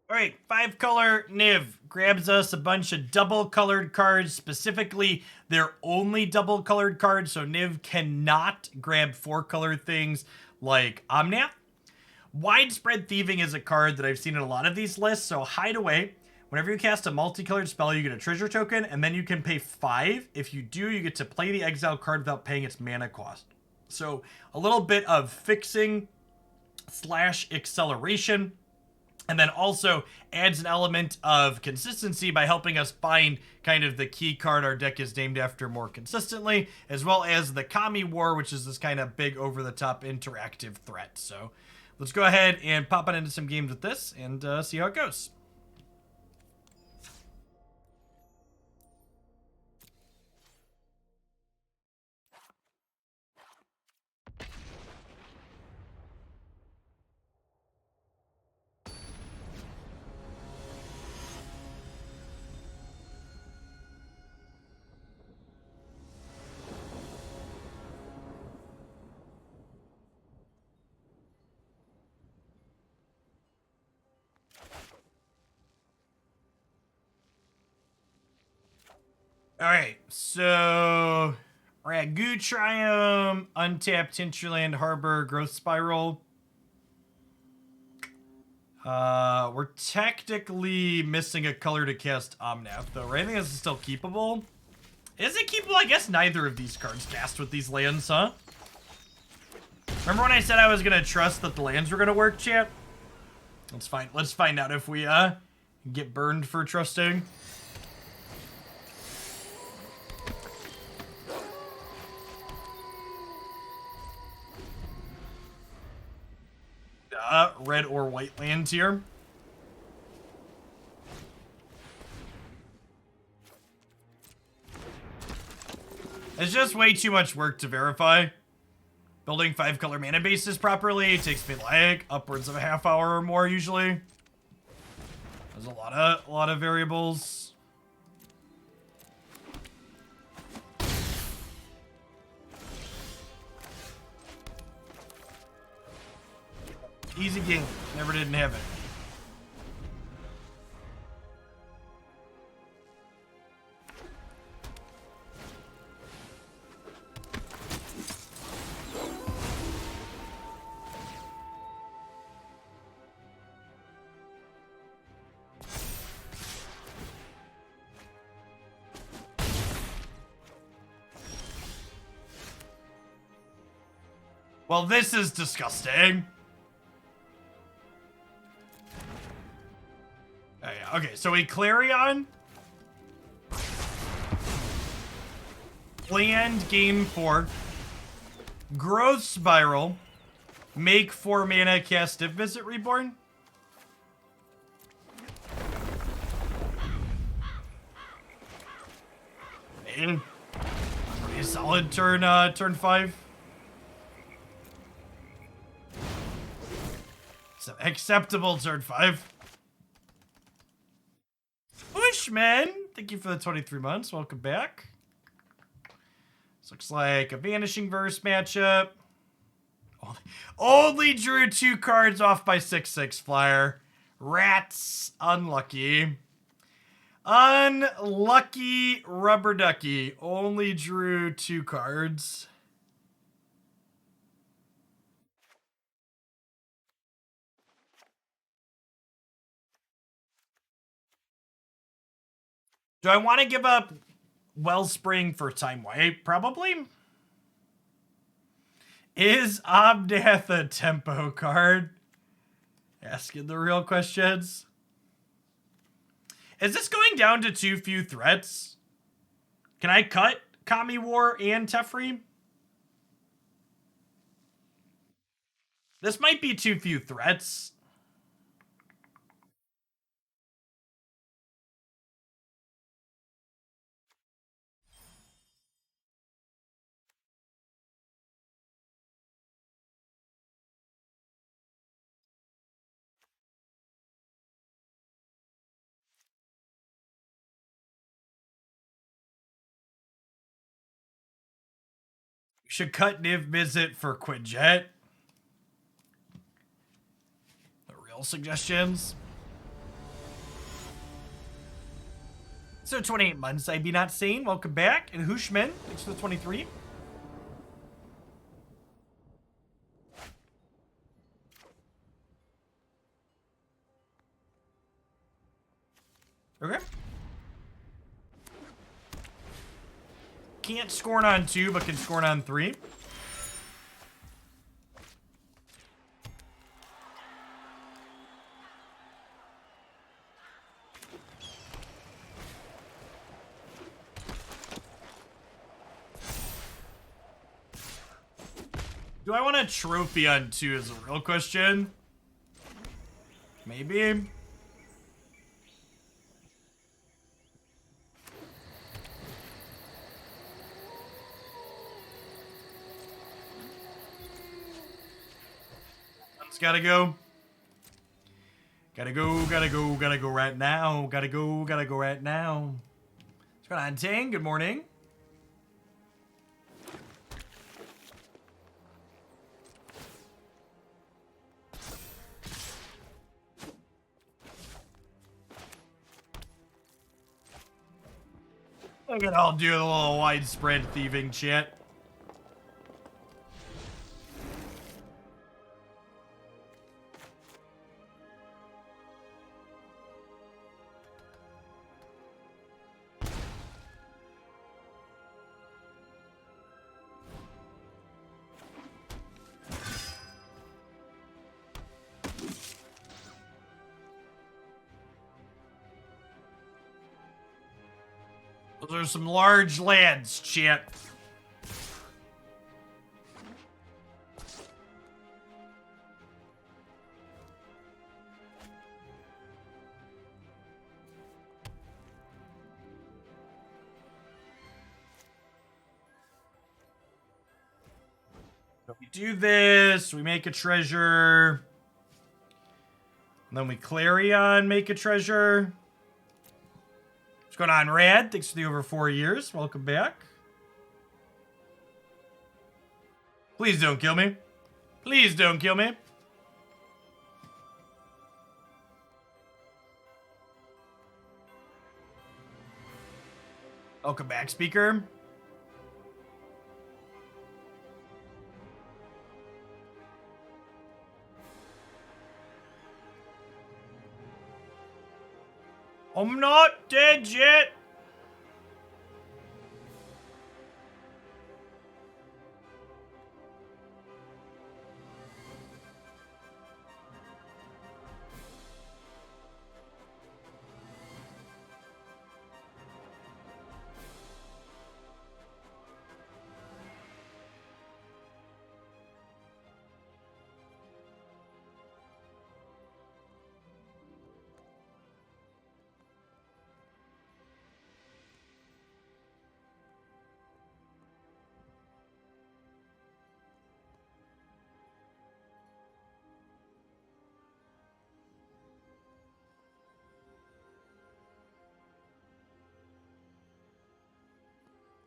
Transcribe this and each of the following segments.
All right, 5-color Niv grabs us a bunch of double-colored cards. Specifically, they're only double-colored cards, so Niv cannot grab 4-colored things like Omnath. Widespread Thieving is a card that I've seen in a lot of these lists, so Hideaway. Whenever you cast a multicolored spell, you get a treasure token, and then you can pay 5. If you do, you get to play the exile card without paying its mana cost. So a little bit of fixing / acceleration. And then also adds an element of consistency by helping us find kind of the key card our deck is named after more consistently, as well as the Kami War, which is this kind of big over-the-top interactive threat. So let's go ahead and pop it into some games with this and see how it goes. Alright, so Raugrin Triome, untapped Hinterland Harbor, Growth Spiral. We're technically missing a color to cast Omnath, though, right? I think this is still keepable. Is it keepable? I guess neither of these cards cast with these lands, huh? Remember when I said I was gonna trust that the lands were gonna work, chat? Let's find out if we get burned for trusting. Red or white land here. It's just way too much work to verify. Building 5-color mana bases properly takes me like upwards of a half hour or more usually. There's a lot of variables. Easy game. Never didn't have it. Well, this is disgusting. Oh, yeah. Okay, so we Clarion. Land game 4. Growth Spiral. Make 4 mana, cast Niv-Mizzet Reborn. Man. Pretty solid turn 5. So acceptable turn 5. Bushman, thank you for the 23 months. Welcome back. This looks like a Vanishing Verse matchup. Only drew 2 cards off by 6/6 flyer. Rats, unlucky. Unlucky rubber ducky. Only drew 2 cards. Do I want to give up Wellspring for Time Wipe? Probably. Is Omnath a tempo card? Asking the real questions. Is this going down to too few threats? Can I cut Kami War and Teferi? This might be too few threats. Should cut Niv-Mizzet for Quinjet. The real suggestions. So 28 months, I be not sane. Welcome back. And Hushman, thanks for the 23. Okay. Can't Scorn on 2, but can Scorn on 3. Do I want a trophy on 2 is a real question. Maybe. One's gotta go. Gotta go right now. Gotta go right now. What's going on, Ting? Good morning. Look at I'll do a little widespread thieving chat. Those are some large lands, chat. So we do this, we make a treasure. And then we Clarion, make a treasure. What's going on, Rad? Thanks for the over 4 years. Welcome back. Please don't kill me. Please don't kill me. Welcome back, speaker. I'm not dead yet.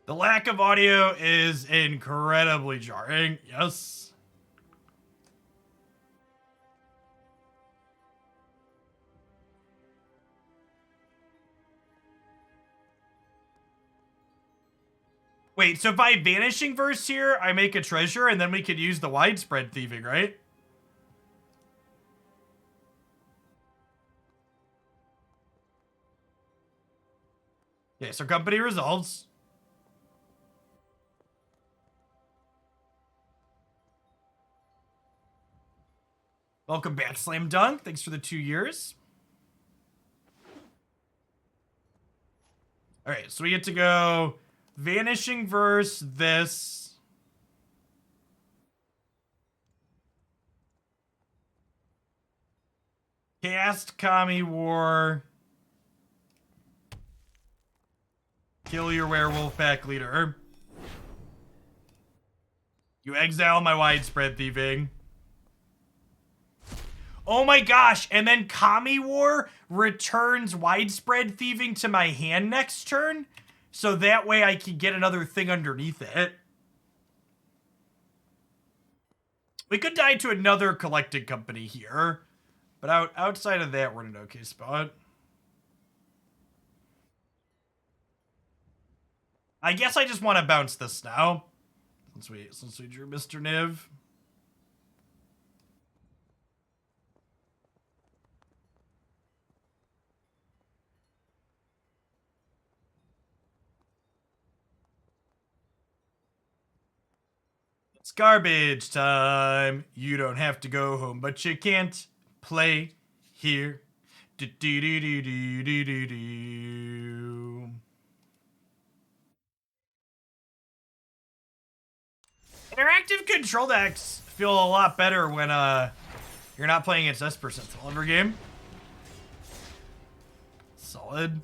The lack of audio is incredibly jarring. Yes. Wait, so by Vanishing Verse here, I make a treasure and then we could use the Widespread Thieving, right? Yeah, so company resolves. Welcome back, Slam Dunk. Thanks for the 2 years. All right, so we get to go Vanishing Verse, this. Cast Kami War. Kill your werewolf pack leader. You exile my Widespread Thieving. Oh my gosh, and then Kami War returns Widespread Thieving to my hand next turn, so that way I can get another thing underneath it. We could die to another collecting company here, but outside of that, we're in an okay spot. I guess I just want to bounce this now. Since we drew Mr. Niv. It's garbage time. You don't have to go home, but you can't play here. Do do do do do do do do. Interactive control decks feel a lot better when you're not playing against S percentile every game. Solid.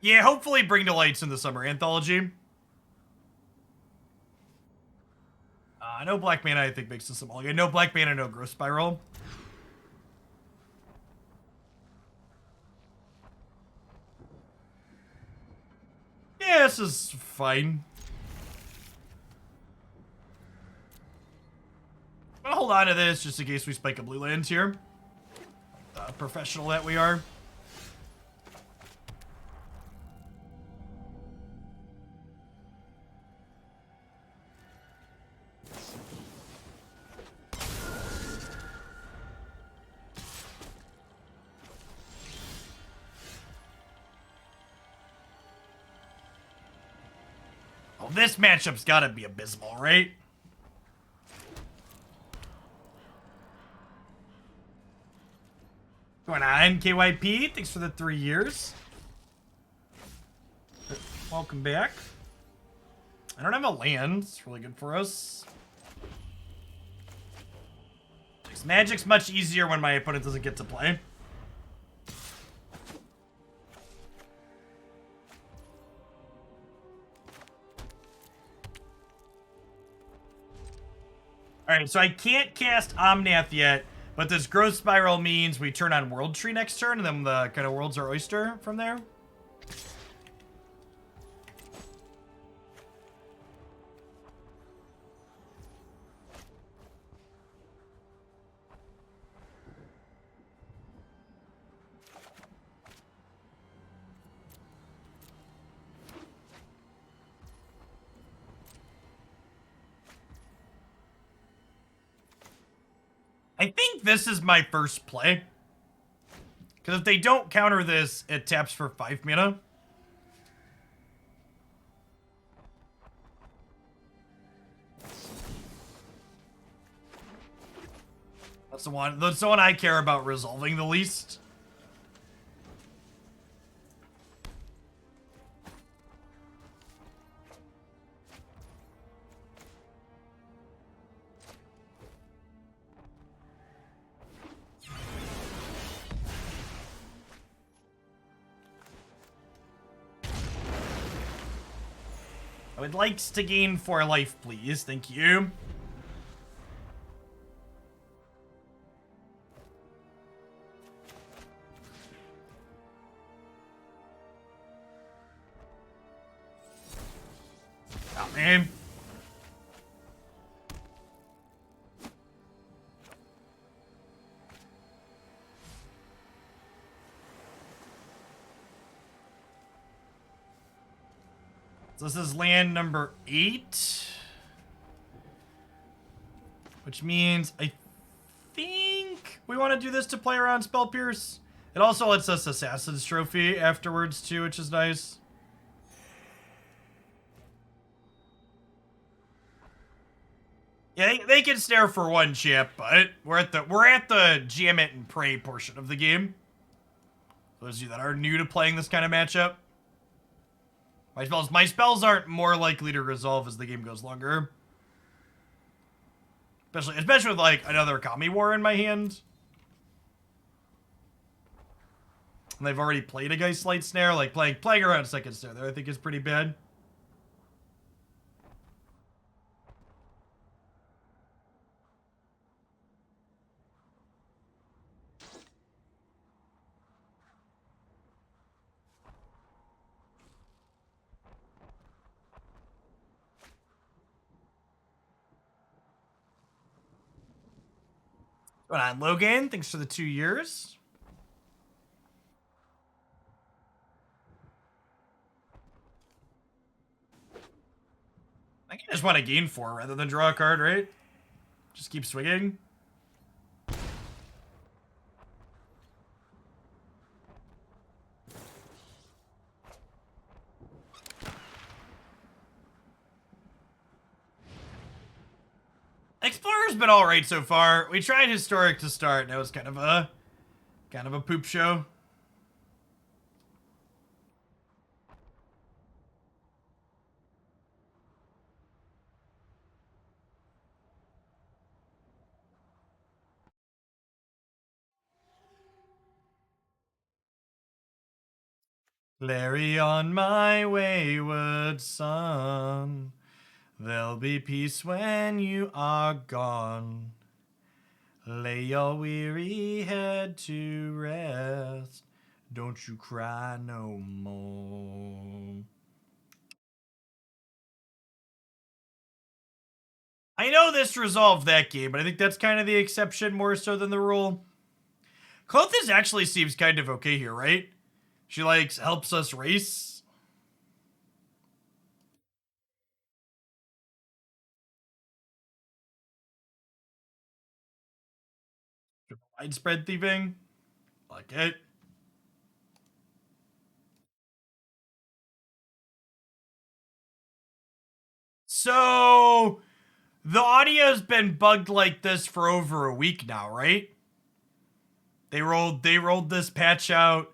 Yeah, hopefully Bring to Lights in the summer anthology. No black mana, I think, makes this symbolic. No black mana, no growth spiral. Yeah, this is fine. I'm gonna hold on to this just in case we spike a blue lands here. Professional that we are. Oh, this matchup's gotta be abysmal, right? Going on, KYP. Thanks for the 3 years. Welcome back. I don't have a land. It's really good for us. Magic's much easier when my opponent doesn't get to play. Alright, so I can't cast Omnath yet, but this growth spiral means we turn on World Tree next turn, and then the kind of world's our oyster from there. I think this is my first play. Because if they don't counter this, it taps for 5 mana. That's the one I care about resolving the least. I would like to gain 4 life, please. Thank you. Oh, man. So this is land number 8. Which means I think we want to do this to play around Spell Pierce. It also lets us Assassin's Trophy afterwards too, which is nice. Yeah, they can snare for 1 chip, but we're at the jam it and pray portion of the game. Those of you that are new to playing this kind of matchup. My spells aren't more likely to resolve as the game goes longer. Especially with like another Kami War in my hand. And they've already played a Geist Light Snare, like playing around second snare there I think is pretty bad. What's going on, Logan? Thanks for the 2 years. I think I just want to gain 4 rather than draw a card, right? Just keep swinging. Explorer's been alright so far. We tried Historic to start, and it was kind of a poop show. Clarion, my wayward son, there'll be peace when you are gone. Lay your weary head to rest. Don't you cry no more. I know this resolved that game, but I think that's kind of the exception more so than the rule. Klothys actually seems kind of okay here, right? She, like, helps us race. Widespread thieving. Like it. So, the audio's been bugged like this for over a week now, right? They rolled this patch out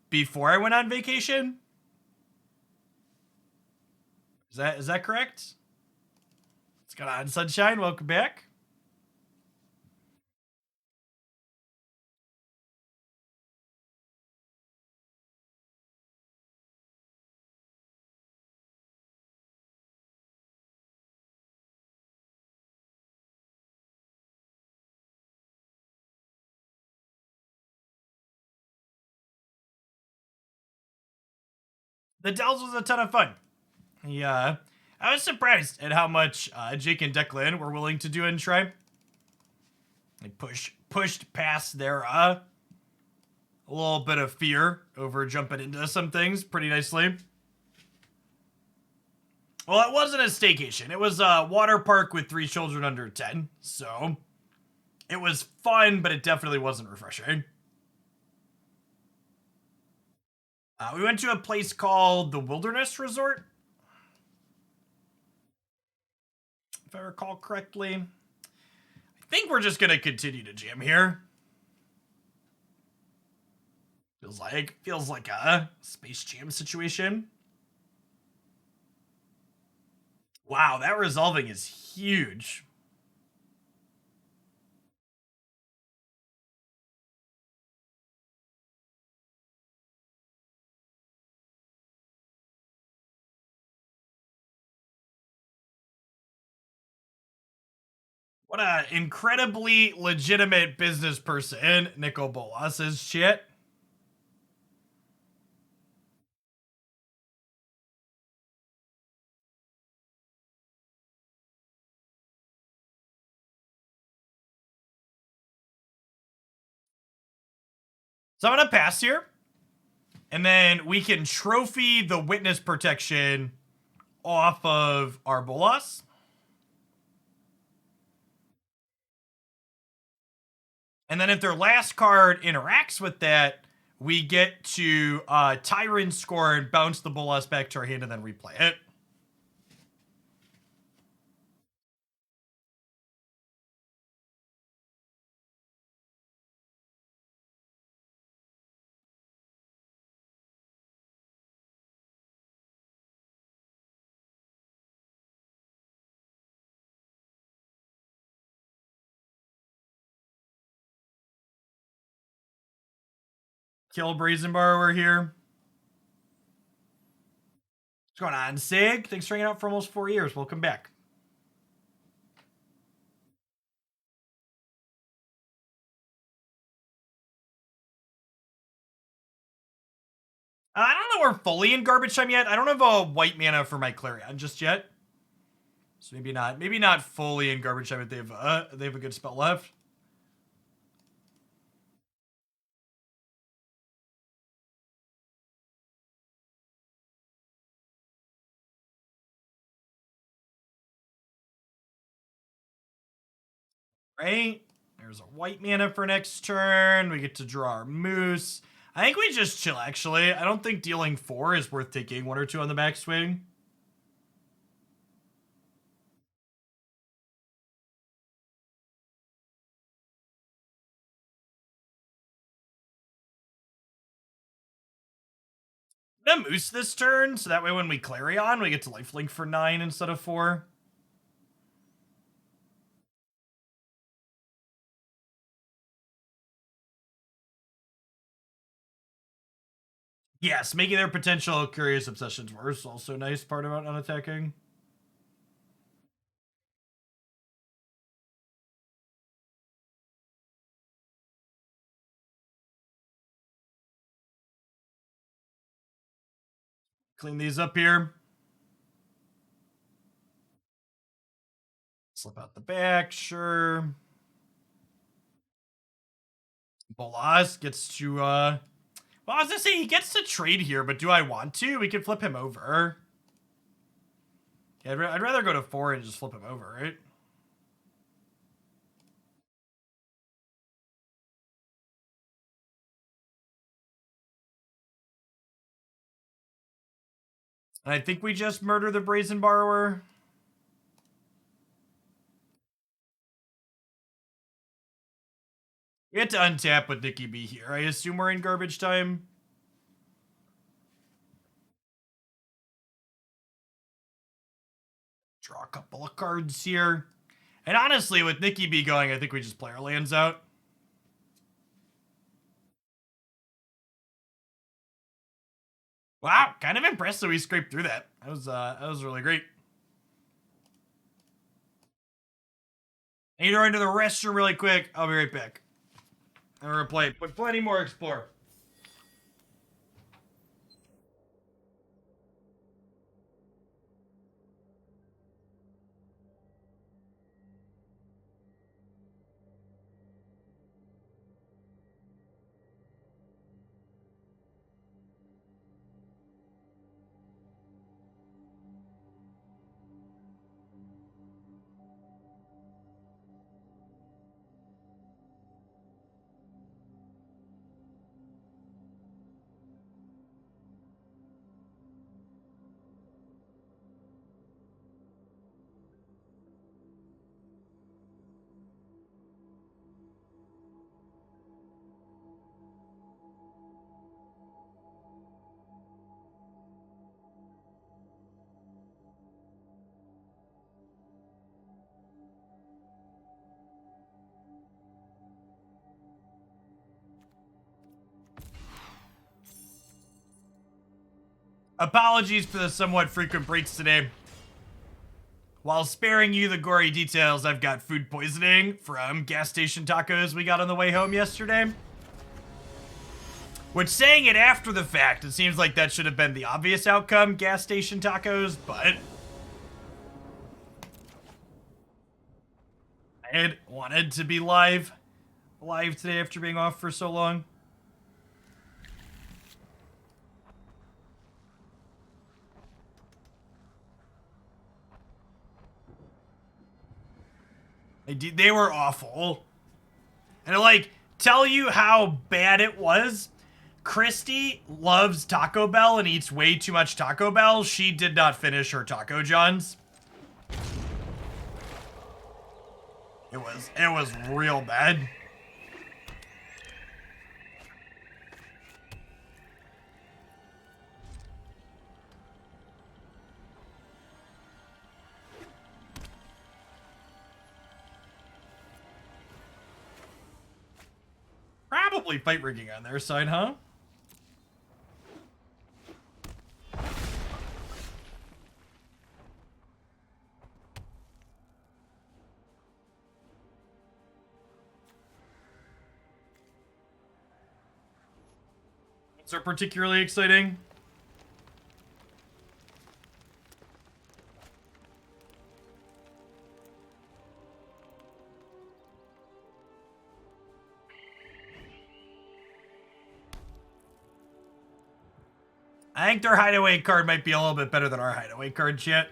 before I went on vacation. Is that correct? What's going on, Sunshine? Welcome back. The Dells was a ton of fun. Yeah, I was surprised at how much Jake and Declan were willing to do in Tribe. They pushed past their a little bit of fear over jumping into some things pretty nicely. Well, it wasn't a staycation. It was a water park with 3 children under 10. So it was fun, but it definitely wasn't refreshing. We went to a place called the Wilderness Resort, if I recall correctly. I think we're just going to continue to jam here. Feels like a Space Jam situation. Wow, that resolving is huge. What an incredibly legitimate business person Nicol Bolas is. Shit. So I'm going to pass here. And then we can trophy the witness protection off of our Bolas. And then if their last card interacts with that, we get to Tyrant Scorn, bounce the Bolas back to our hand, and then replay it. Kill Brazen Borrower here. What's going on, Sig? Thanks for hanging out for almost 4 years. Welcome back. I don't know we're fully in garbage time yet. I don't have a white mana for my Clarion just yet. So maybe not fully in garbage time, but they have a good spell left. Right? There's a white mana for next turn. We get to draw our moose. I think we just chill, actually. I don't think dealing 4 is worth taking 1 or 2 on the backswing. I'm gonna moose this turn, so that way when we Clarion, we get to lifelink for 9 instead of 4. Yes, making their potential Curious Obsessions worse, also nice part about unattacking. Clean these up here. Slip out the back, sure. Bolas gets to, well, I was gonna say, he gets to trade here, but do I want to? We could flip him over. Yeah, I'd rather go to 4 and just flip him over, right? And I think we just murder the Brazen Borrower. We had to untap with Nikki B here. I assume we're in garbage time. Draw a couple of cards here. And honestly, with Nikki B going, I think we just play our lands out. Wow, kind of impressed that we scraped through that. That was really great. I need to run to the restroom really quick. I'll be right back. I'm gonna play plenty more Explore. Apologies for the somewhat frequent breaks today. While sparing you the gory details, I've got food poisoning from gas station tacos we got on the way home yesterday. Which, saying it after the fact, it seems like that should have been the obvious outcome, gas station tacos, but I had wanted to be live today after being off for so long. They were awful. And I, like, tell you how bad it was. Christy loves Taco Bell and eats way too much Taco Bell. She did not finish her Taco Johns. It was real bad. Probably fight rigging on their side, huh? Those are particularly exciting. I think their hideaway card might be a little bit better than our hideaway cards yet.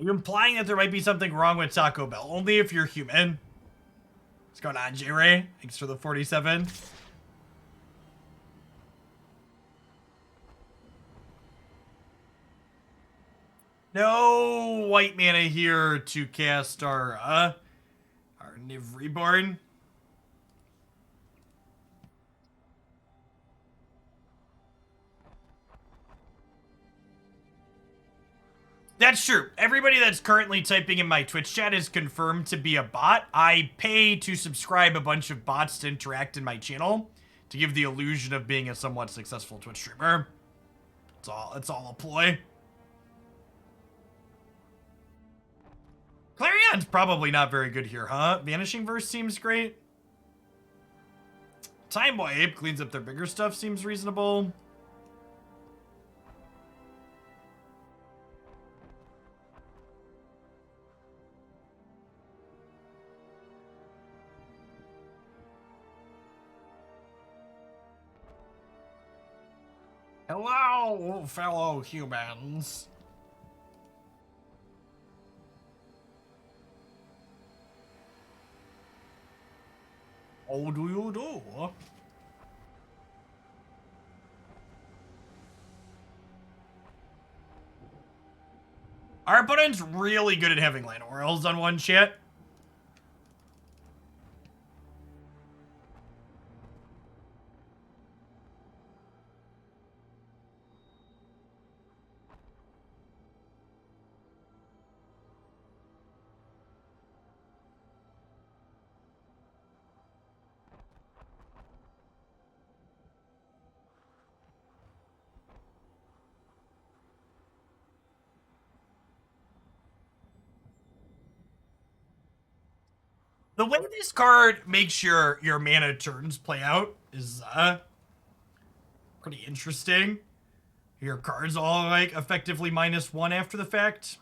Are you implying that there might be something wrong with Taco Bell? Only if you're human. What's going on, J-Ray? Thanks for the 47. No white mana here to cast our Niv Reborn. That's true. Everybody that's currently typing in my Twitch chat is confirmed to be a bot. I pay to subscribe a bunch of bots to interact in my channel to give the illusion of being a somewhat successful Twitch streamer. It's all a ploy. Clarion's probably not very good here, huh? Vanishing Verse seems great. Time Wipe cleans up their bigger stuff, seems reasonable. Hello, fellow humans. How do you do? Our opponent's really good at having land orals on one shit. The way this card makes your mana turns play out is pretty interesting. Your cards all like effectively -1 after the fact.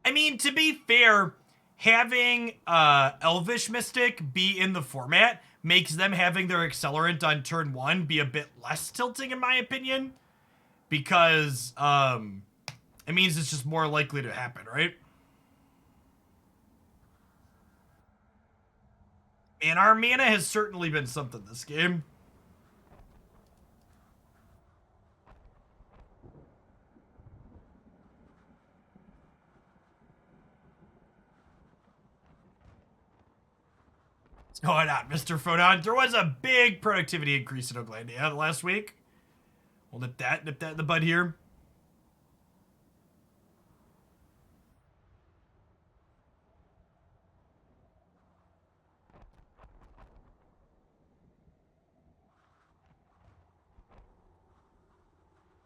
I mean, to be fair, having Elvish Mystic be in the format makes them having their accelerant on turn 1 be a bit less tilting, in my opinion, because it means it's just more likely to happen, right? And our mana has certainly been something this game. What's going on, Mr. Photon? There was a big productivity increase in Oglandia last week. We'll nip that in the bud here.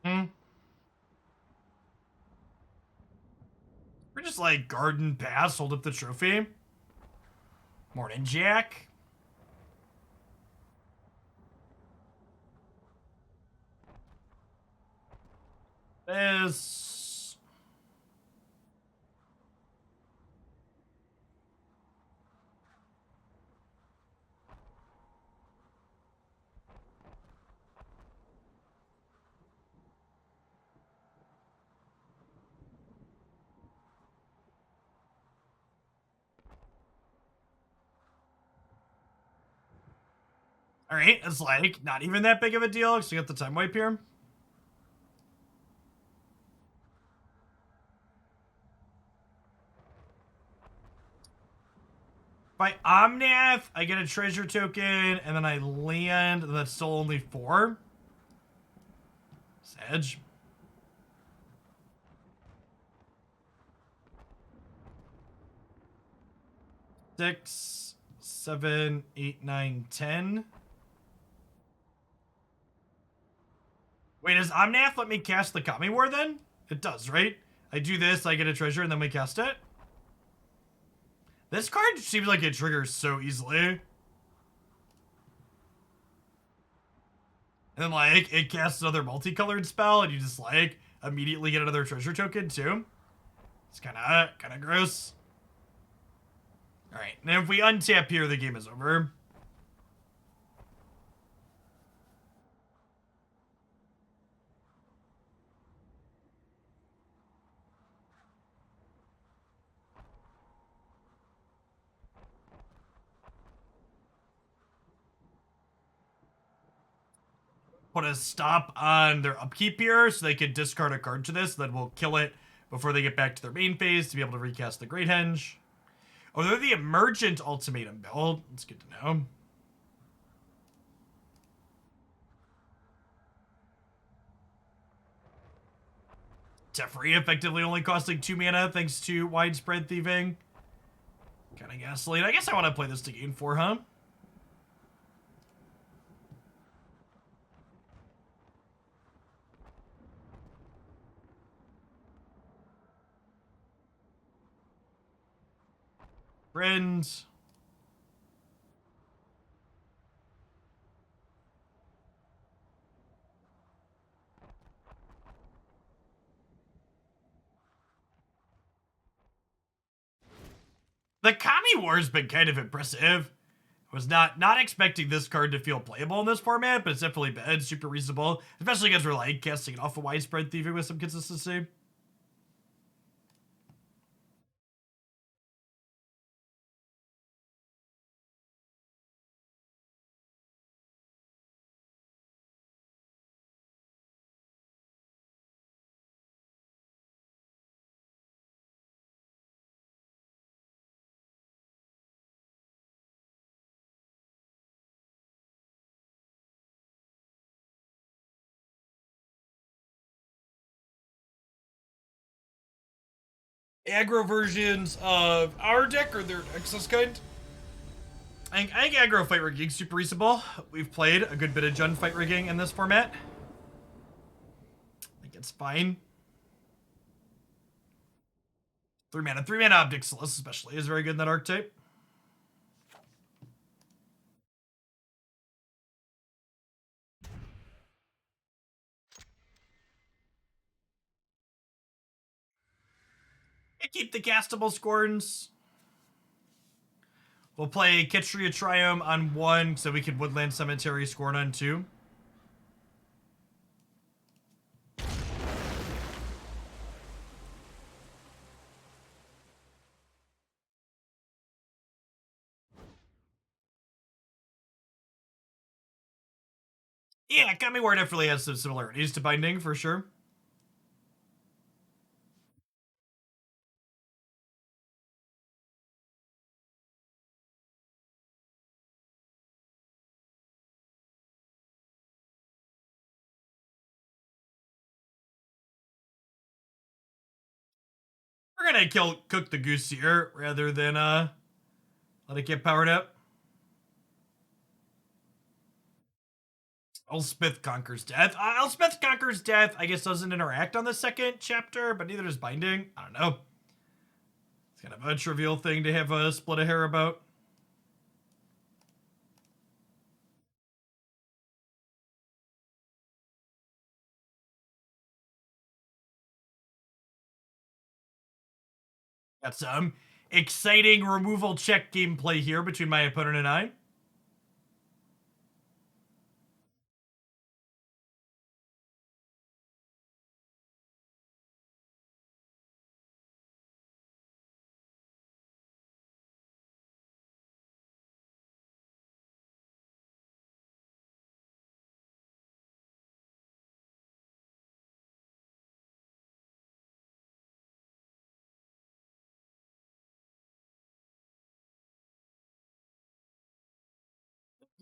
We're just like Garden Pass, hold up the trophy. Morning, Jack. This. All right, it's like not even that big of a deal because we got the time wipe here. By Omnath, I get a treasure token, and then I land, and that's still only 4. Sedge. Six, 7, 8, 9, 10. Wait, does Omnath let me cast the Kami War then? It does, right? I do this, I get a treasure, and then we cast it. This card seems like it triggers so easily. And then, like, it casts another multicolored spell, and you just, like, immediately get another treasure token, too. It's kinda gross. Alright, and if we untap here, the game is over. Put a stop on their upkeep here so they can discard a card to this, then we'll kill it before they get back to their main phase to be able to recast the Great Henge. Oh, they're the Emergent Ultimatum build. That's good to know. Teferi effectively only costing 2 mana thanks to Widespread Thieving. Kind of gasoline. I guess I want to play this to gain 4, huh? Friends. The Kami War has been kind of impressive. I was not expecting this card to feel playable in this format, but it's definitely been super reasonable, especially because we're like casting it off of Widespread Thieving with some consistency. Aggro versions of our deck or their excess kind. I think aggro fight rigging is super reasonable. We've played a good bit of Jund fight rigging in this format. I think it's fine. 3 mana Optic Solace especially is very good in that archetype. I keep the castable Scorns. We'll play Ketria Triome on 1 so we can Woodland Cemetery Scorn on 2. Yeah, Kami War definitely has some similarities to Binding for sure. We're gonna cook the goose here rather than let it get powered up. Elspeth Conquers Death. Elspeth Conquers Death, I guess, doesn't interact on the second chapter, but neither does Binding. I don't know. It's kind of a trivial thing to have a split a hair about. Got some exciting removal check gameplay here between my opponent and I.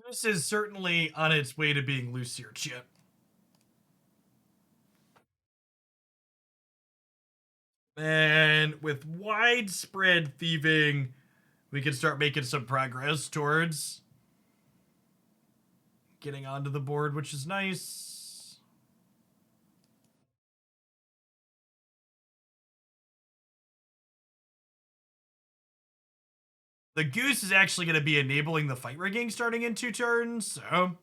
This is certainly on its way to being loose here, Chip. And with Widespread Thieving, we can start making some progress towards getting onto the board, which is nice. The goose is actually going to be enabling the fight rigging starting in 2 turns, so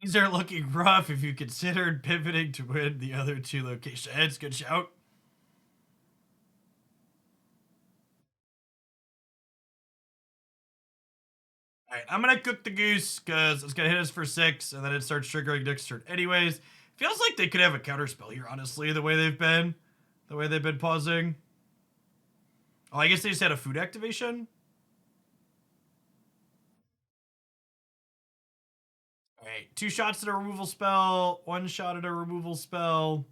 These are looking rough if you considered pivoting to win the other two locations. Good shout. Alright, I'm gonna cook the goose because it's gonna hit us for 6 and then it starts triggering next turn anyways. Feels like they could have a counterspell here, honestly, the way they've been. The way they've been pausing. Oh, I guess they just had a food activation? Alright, 2 shots at a removal spell, 1 shot at a removal spell.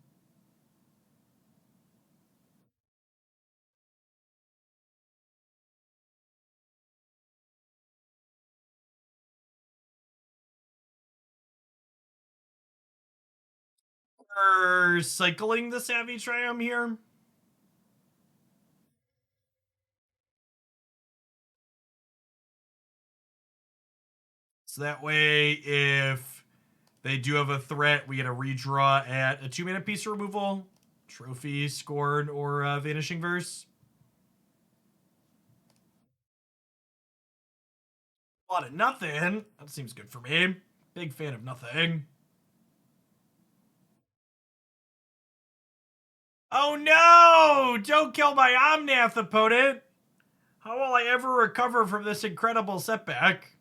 We're cycling the Savai Triome here. So that way, if they do have a threat, we get a redraw at a 2-mana piece removal. Trophy, Scorn, or Vanishing Verse. A lot of nothing. That seems good for me. Big fan of nothing. Oh no! Don't kill my Omnath, opponent! How will I ever recover from this incredible setback?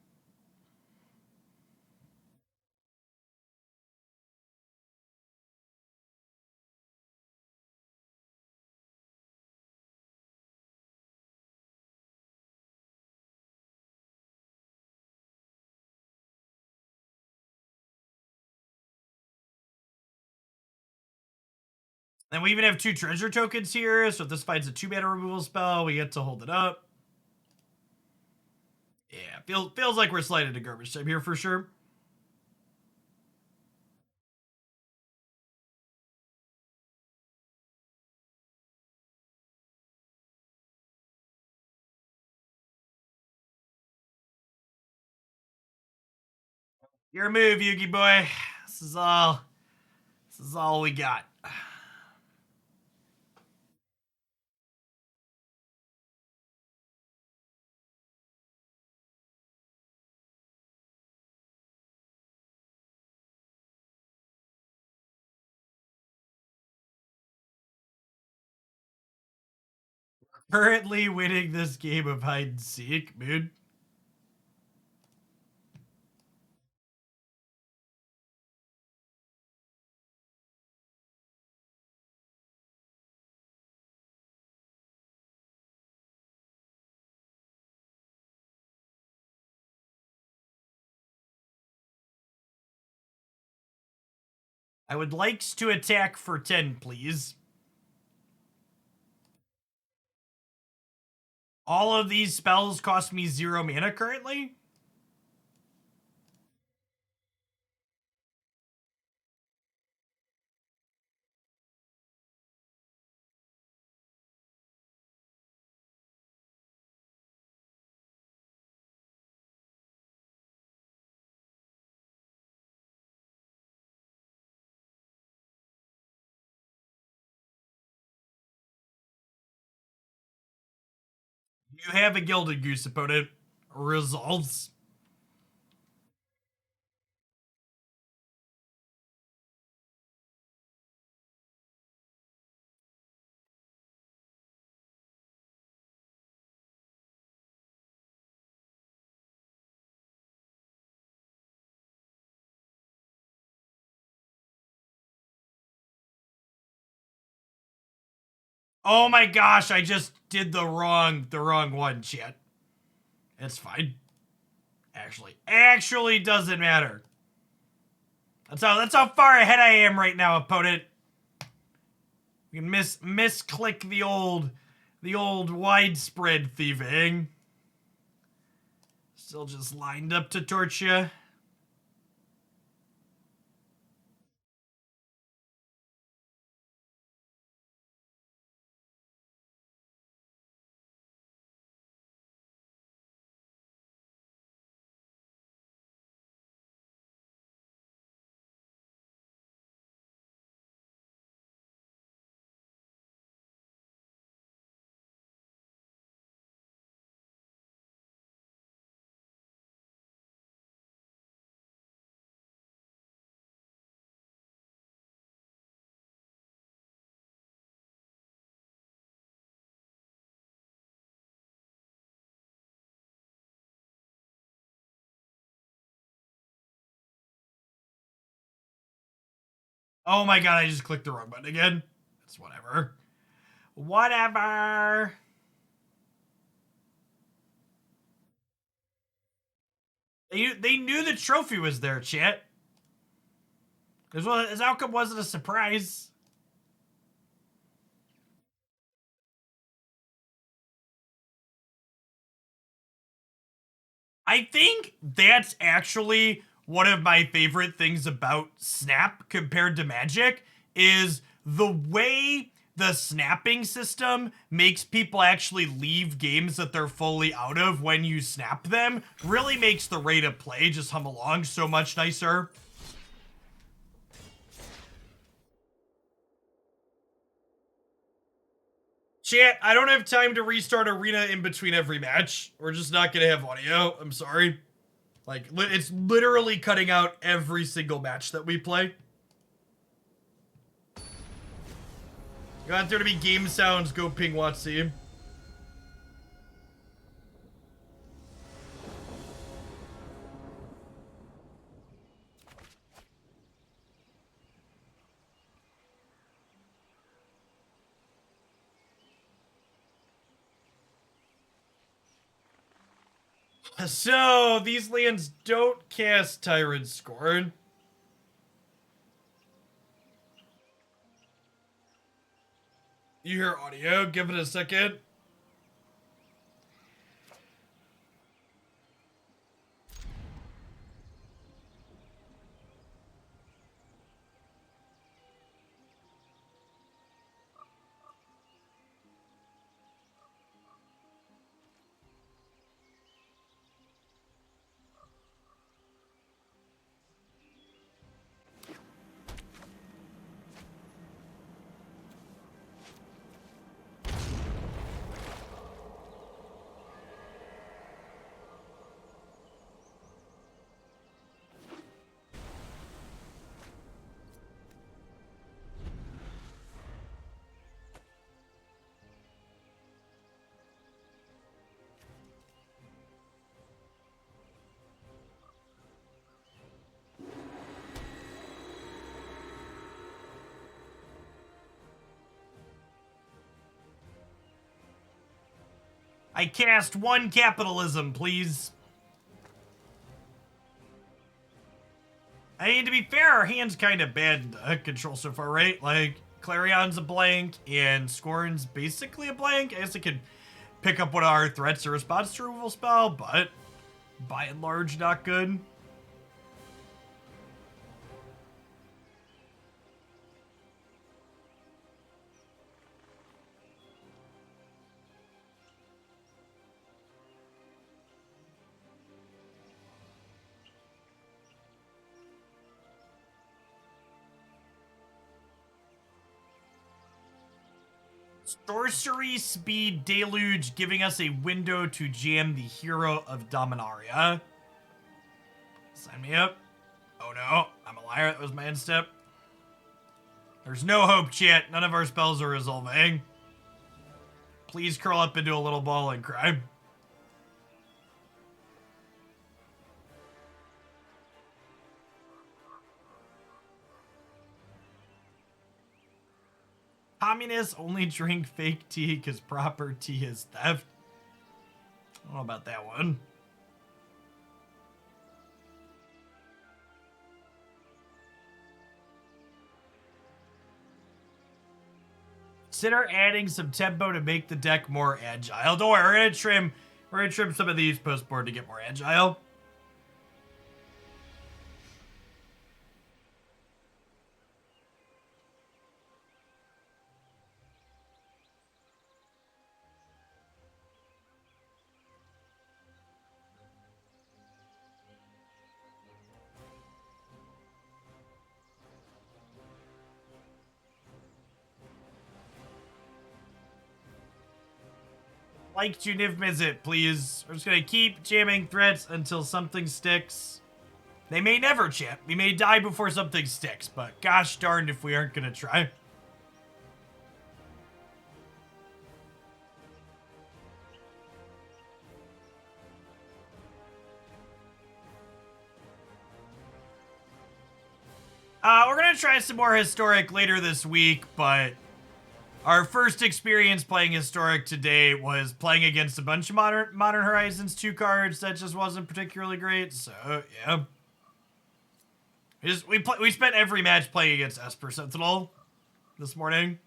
And we even have 2 treasure tokens here, so if this finds a 2-mana removal spell, we get to hold it up. Yeah, feels like we're sliding to garbage time here for sure. Your move, Yugi boy. This is all we got. Currently winning this game of hide and seek, dude. I would like to attack for 10, please. All of these spells cost me 0 mana currently. You have a Gilded Goose, opponent. Results. Oh my gosh, I just did the wrong one, chat. It's fine. Actually doesn't matter. That's how far ahead I am right now, opponent. We can misclick the old widespread thieving. Still just lined up to torch you. Oh my god, I just clicked the wrong button again. It's whatever. Whatever. They knew the trophy was there, chat. His outcome wasn't a surprise. I think that's actually one of my favorite things about Snap compared to Magic is the way the snapping system makes people actually leave games that they're fully out of when you snap them really makes the rate of play just hum along so much nicer. Chat, I don't have time to restart Arena in between every match. We're just not gonna have audio. I'm sorry. Like, it's literally cutting out every single match that we play. You want there to be game sounds, go ping Watsy. So, these lands don't cast Tyrant Scorn. You hear audio? Give it a second. I cast one capitalism, please. I mean, to be fair, our hand's kind of bad control so far, right? Like, Clarion's a blank, and Scorn's basically a blank. I guess it could pick up one of our threats or response to removal spell, but by and large, not good. Sorcery Speed Deluge giving us a window to jam the hero of Dominaria. Sign me up. Oh no, I'm a liar. That was my end step. There's no hope, chat. None of our spells are resolving. Please curl up into a little ball and cry. Communists only drink fake tea because proper tea is theft. I don't know about that one. Consider adding some tempo to make the deck more agile. Don't worry, we're gonna trim some of these post-board to get more agile. Like to Niv-Mizzet, please. We're just gonna keep jamming threats until something sticks. They may never, chat. We may die before something sticks, but gosh darned if we aren't gonna try. We're gonna gonna try some more Historic later this week, but our first experience playing Historic today was playing against a bunch of Modern Horizons 2 cards that just wasn't particularly great, so yeah. We spent every match playing against Esper Sentinel this morning.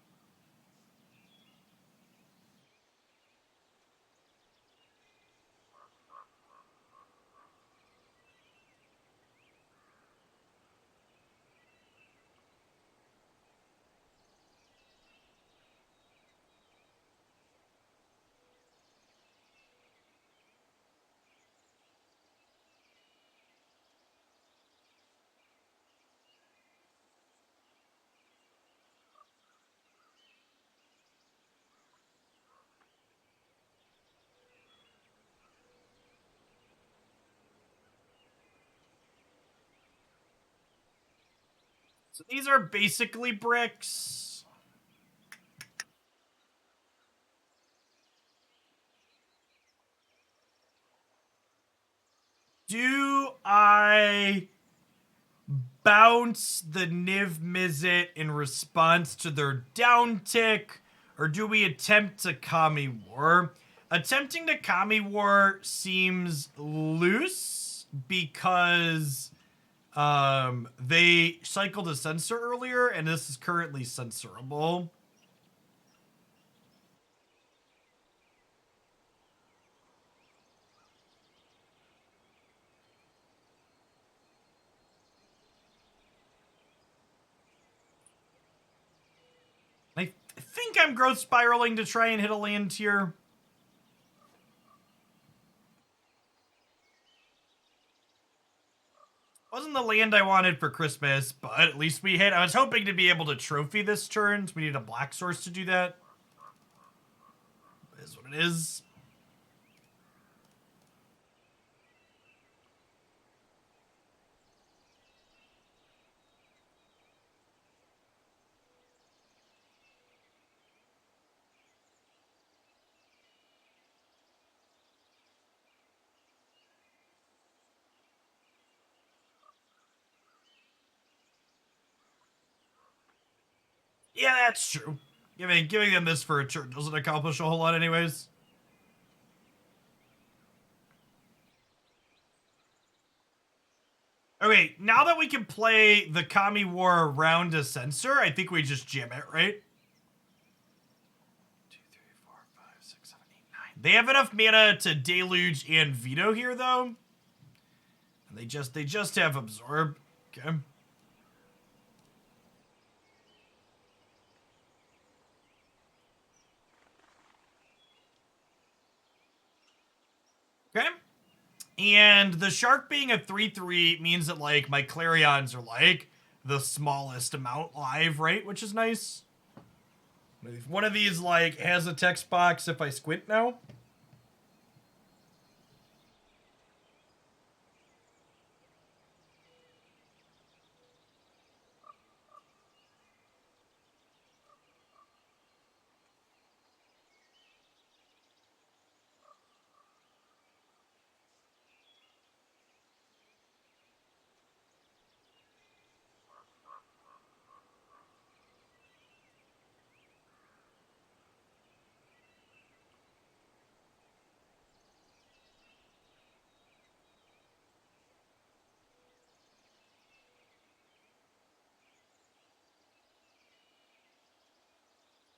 So these are basically bricks. Do I bounce the Niv-Mizzet in response to their down tick, or do we attempt to Kami War? Attempting to Kami War seems loose because they cycled a censor earlier, and this is currently censorable. I think I'm growth spiraling to try and hit a land here. Wasn't the land I wanted for Christmas, but at least we hit. I was hoping to be able to trophy this turn. So we need a black source to do that. It is what it is. Yeah, that's true. Giving them this for a turn doesn't accomplish a whole lot anyways. Okay, now that we can play the Kami War around a censor, I think we just jam it, right? 2, 3, 4, 5, 6, 7, 8, 9. They have enough mana to Deluge and Veto here, though. And they just have Absorb. Okay. Okay. And the shark being a 3/3 means that, like, my Clarions are, like, the smallest amount live, right? Which is nice. If one of these, like, has a text box if I squint now.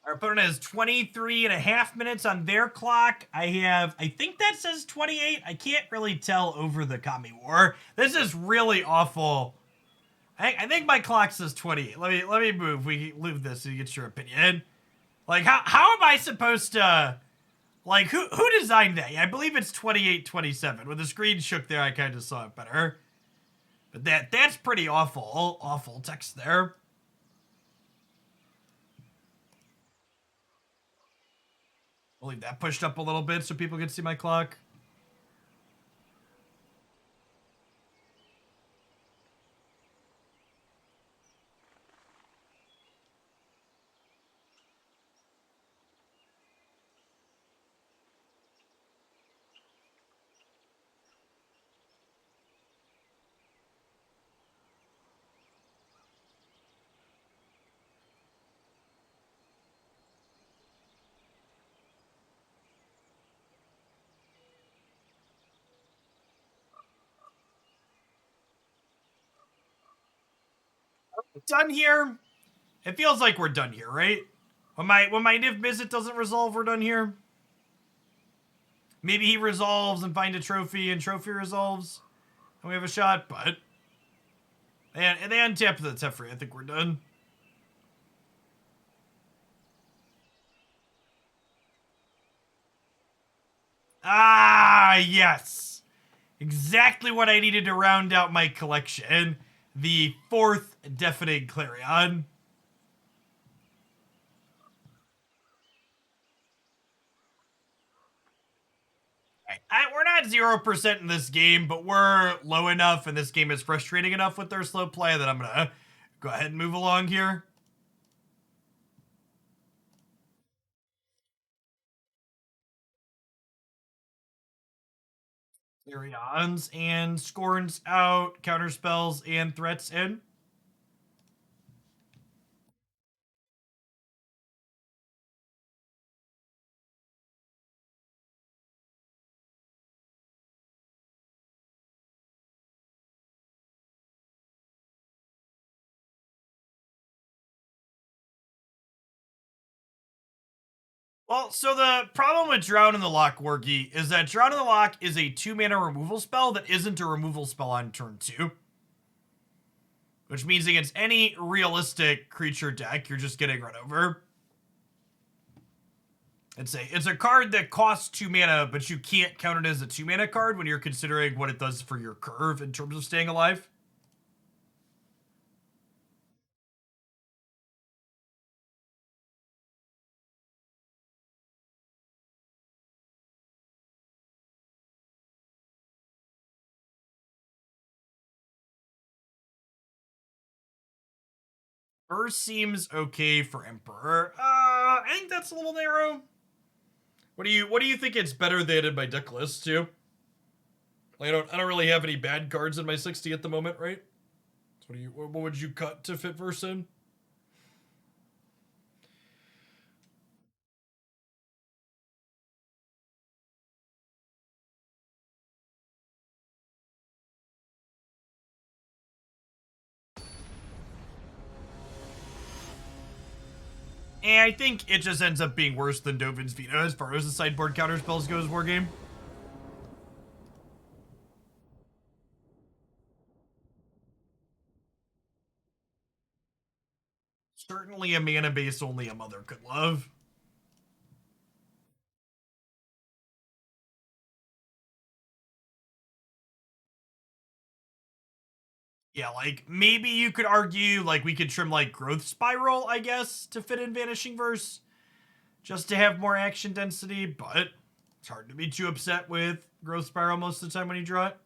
Our opponent has 23 and a half minutes on their clock. I think that says 28. I can't really tell over the Kami War. This is really awful. I think my clock says 28. Let me move. We move this so you get your opinion. Like, how am I supposed to, like, who designed that? I believe it's 28-27. When the screen shook there, I kind of saw it better. But that's pretty awful text there. We'll leave that pushed up a little bit so people can see my clock. Done here? It feels like we're done here, right? When my Niv-Mizzet doesn't resolve, we're done here. Maybe he resolves and find a trophy, and trophy resolves, and we have a shot. But and they untap the Teferi. I think we're done. Ah, yes, exactly what I needed to round out my collection. The fourth Deafening Clarion. We're not 0% in this game, but we're low enough, and this game is frustrating enough with their slow play that I'm gonna go ahead and move along here. Clarions and Scorns out, counterspells and threats in. Well, so the problem with Drown in the Loch, Wargy, is that Drown in the Loch is a 2-mana removal spell that isn't a removal spell on turn 2. Which means against any realistic creature deck, you're just getting run over. It's a card that costs 2 mana, but you can't count it as a 2 mana card when you're considering what it does for your curve in terms of staying alive. First seems okay for Emperor. I think that's a little narrow. What do you think it's better than in my deck list too? Like, I don't really have any bad cards in my 60 at the moment, right? So what would you cut to fit verse in? And I think it just ends up being worse than Dovin's Veto as far as the sideboard counterspells goes, Wargame. Certainly a mana base only a mother could love. Yeah, like maybe you could argue like we could trim like Growth Spiral, I guess, to fit in Vanishing Verse, just to have more action density, but it's hard to be too upset with Growth Spiral most of the time when you draw it.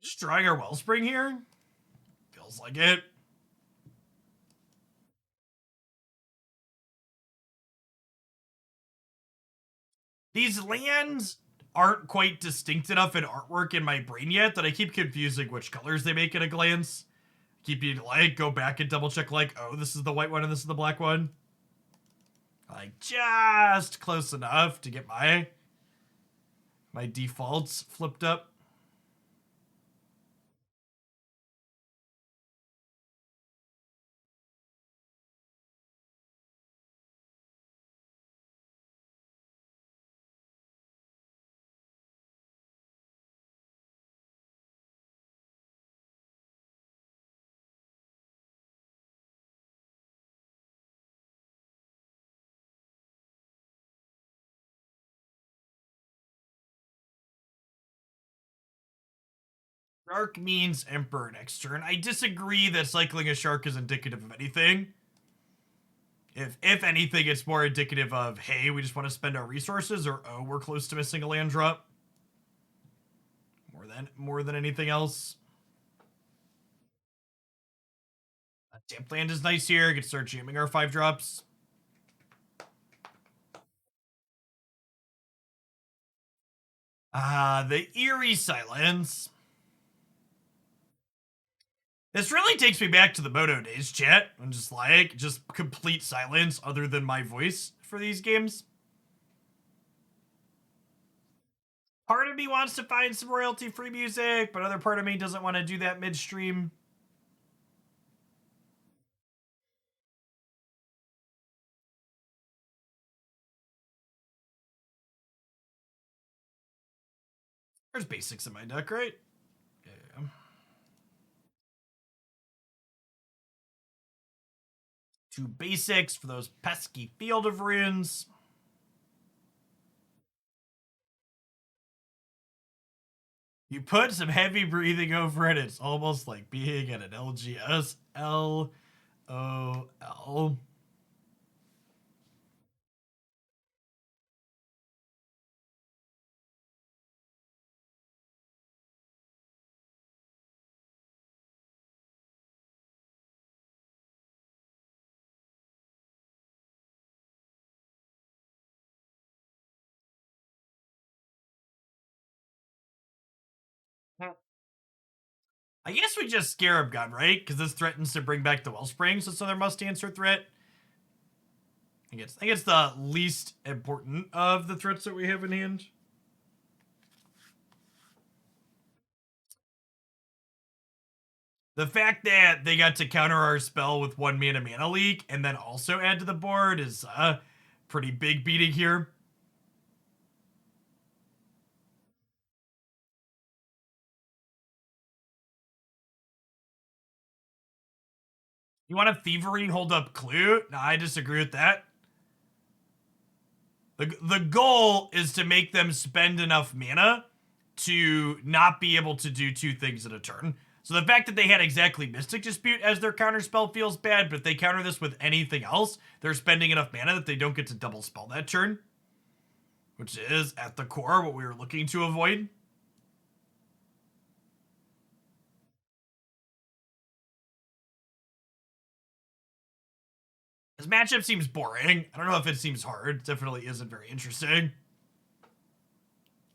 Just drawing our Wellspring here? Feels like it. These lands aren't quite distinct enough in artwork in my brain yet that I keep confusing which colors they make at a glance. Keep you like go back and double check like, oh, this is the white one and this is the black one. Like just close enough to get my defaults flipped up. Shark means Emperor next turn. I disagree that cycling a shark is indicative of anything. If anything, it's more indicative of, hey, we just want to spend our resources, or oh, we're close to missing a land drop. More than anything else. Damp land is nice here. Get start jamming our 5-drops. The Eerie Silence. This really takes me back to the Moto days, chat. I'm just like, just complete silence other than my voice for these games. Part of me wants to find some royalty-free music, but other part of me doesn't want to do that midstream. There's basics in my deck, right? Yeah. 2 basics for those pesky Field of Runes. You put some heavy breathing over it, it's almost like being at an LGS. LOL. I guess we just Scarab God, right? Because this threatens to bring back the Wellspring, so it's another must-answer threat. I think it's the least important of the threats that we have in hand. The fact that they got to counter our spell with 1 mana leak and then also add to the board is a pretty big beating here. You want a Thievery hold up Clue? No, I disagree with that. The goal is to make them spend enough mana to not be able to do 2 things in a turn. So the fact that they had exactly Mystic Dispute as their counterspell feels bad, but if they counter this with anything else, they're spending enough mana that they don't get to double spell that turn. Which is, at the core, what we were looking to avoid. This matchup seems boring. I don't know if it seems hard. It definitely isn't very interesting.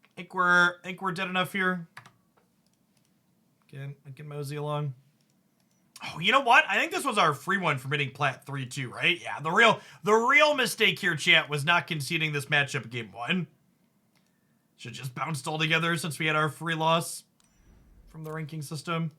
I think we're dead enough here. I can mosey along. Oh, you know what? I think this was our free one for hitting plat 3-2, right? Yeah, the real mistake here, chat, was not conceding this matchup game 1. Should just bounced all together since we had our free loss from the ranking system.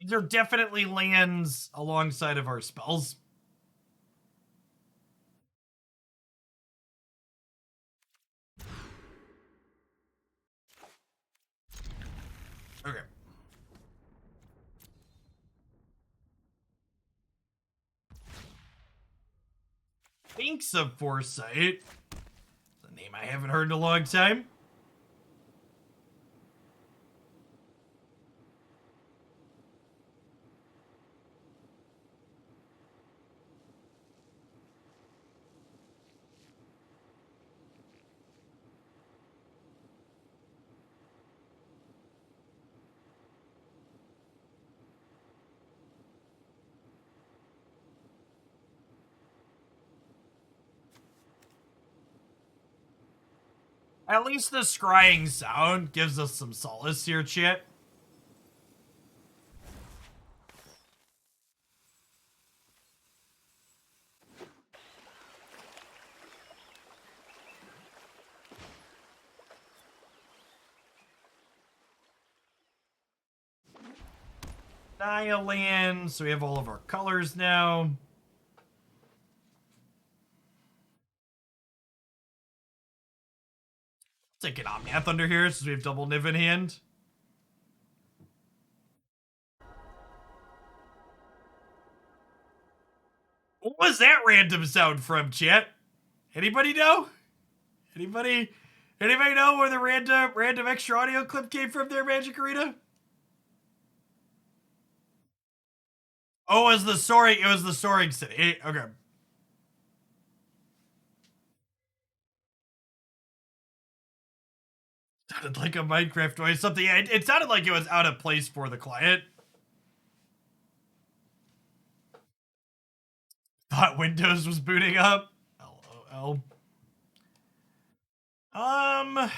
These are definitely lands alongside of our spells. Okay. Thinks of Foresight. It's a name I haven't heard in a long time. At least the scrying sound gives us some solace here, chat. Naya land, so we have all of our colors now. Take an Omnath under here since we have double Niv in hand. What was that random sound from, chat? Anybody know? Anybody know where the random extra audio clip came from there, Magic Arena? Oh, it was the soaring city. Okay. Sounded like a Minecraft noise. Something. It sounded like it was out of place for the client. Thought Windows was booting up. LOL. Um,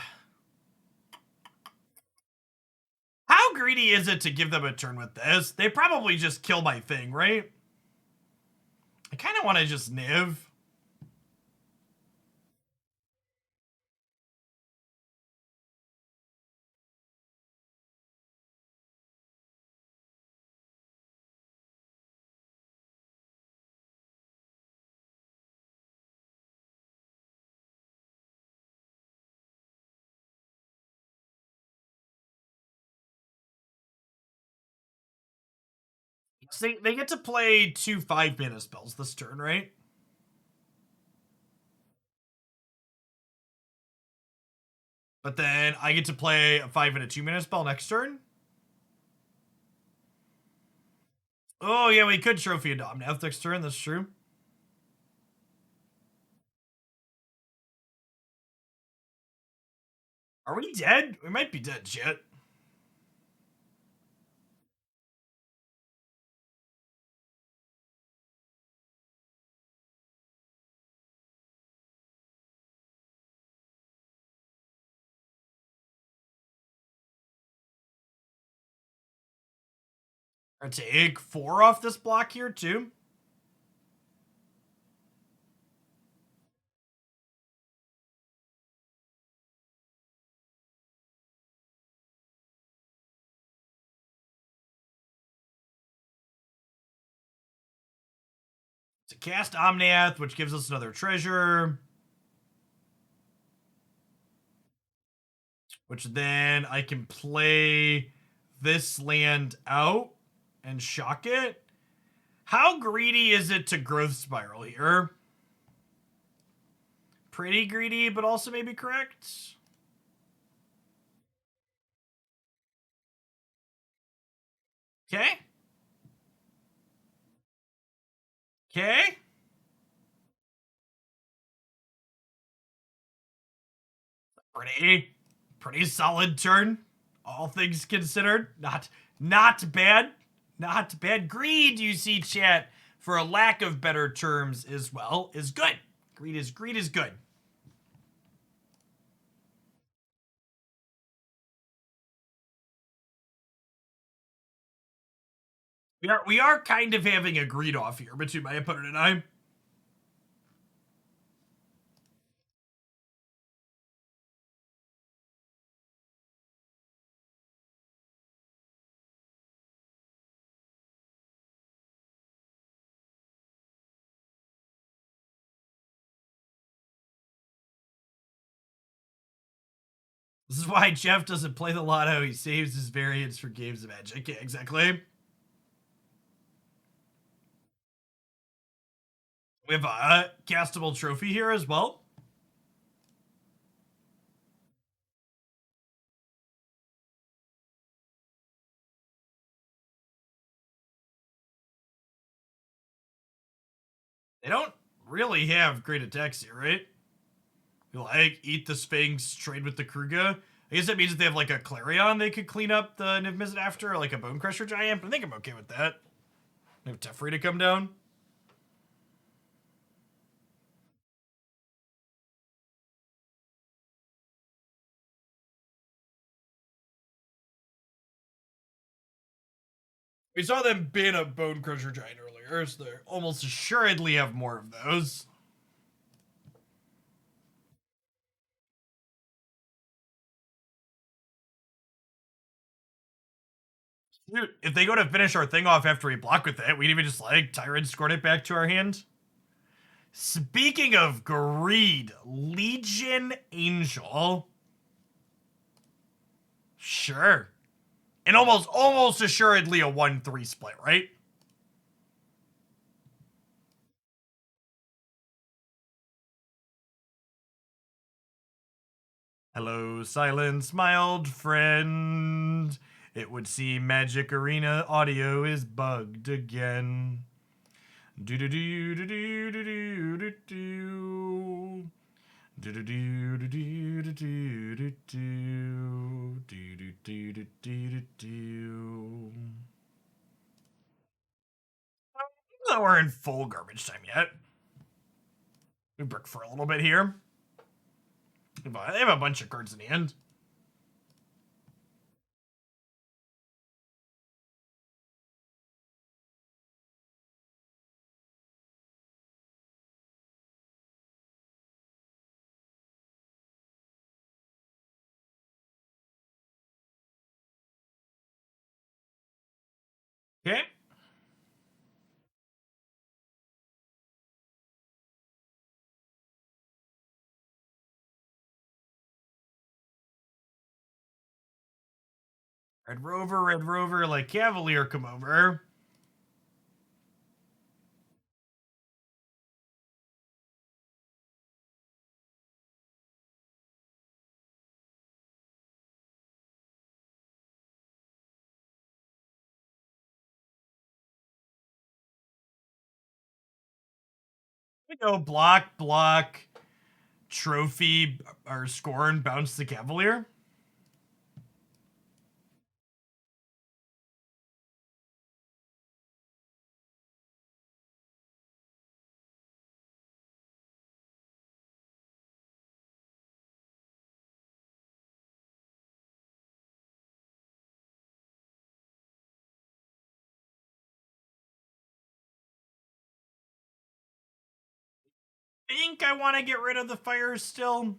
how greedy is it to give them a turn with this? They probably just kill my thing, right? I kind of want to just Niv. So they get to play 2 5-mana spells this turn, right? But then I get to play a 5 and a 2-mana spell next turn. Oh yeah, we could trophy a Omnath next turn. That's true. Are we dead? We might be dead, shit. I take 4 off this block here too. To cast Omnath, which gives us another treasure. Which then I can play this land out and shock it. How greedy is it to growth spiral here? Pretty greedy, but also maybe correct. Okay. Okay. Pretty solid turn. All things considered. Not bad. Not bad. Greed, you see, chat, for a lack of better terms as well, is good. Greed is good. We are kind of having a greed off here between my opponent and I. This is why Jeff doesn't play the lotto. He saves his variants for games of Magic. Yeah, exactly. We have a castable trophy here as well. They don't really have great attacks here, right? You like eat the Sphinx, trade with the Kruga. I guess that means that they have like a Clarion they could clean up the Niv-Mizzet after, or like a Bone Crusher Giant. But I think I'm okay with that. They have Teferi to come down. We saw them ban a Bone Crusher Giant earlier, so they almost assuredly have more of those. Dude, if they go to finish our thing off after we block with it, we'd even just like Tyrant Scorn it back to our hand. Speaking of greed, Legion Angel. Sure. And almost assuredly a 1-3 split, right? Hello, silence, my old friend. It would seem Magic Arena audio is bugged again. Do do do do do do do do do. Do do do do do do do do do do do do do. Not we're in full garbage time yet. We brick for a little bit here. They have a bunch of cards in the end. Okay. Red Rover, like Cavalier, come over. We go block, block, trophy, or Scorn, bounce the Cavalier. I think I want to get rid of the fire still.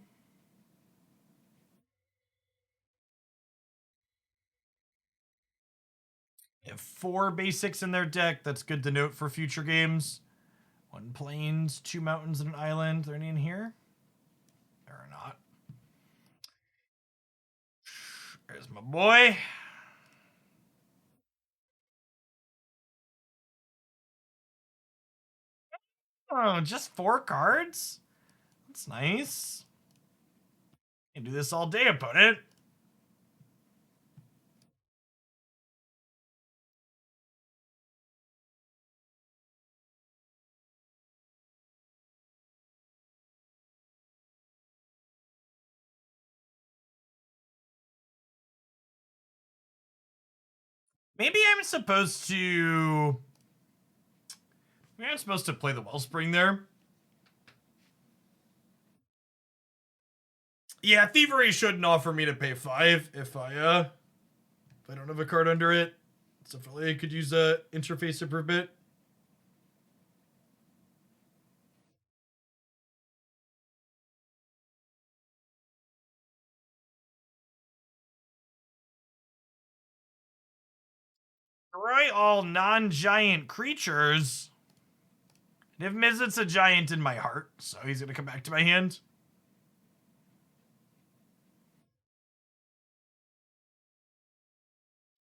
They have 4 basics in their deck. That's good to note for future games. 1 plains, 2 mountains, and an island. Are there any in here? There are not. There's my boy. Oh, just 4 cards? That's nice. You can do this all day, opponent. Maybe I'm supposed to... Maybe I'm supposed to play the Wellspring there. Yeah, Thievery shouldn't offer me to pay 5 if I don't have a card under it. So I could use a interface improvement. Destroy all non-giant creatures. Niv-Mizzet's a giant in my heart, so he's going to come back to my hand.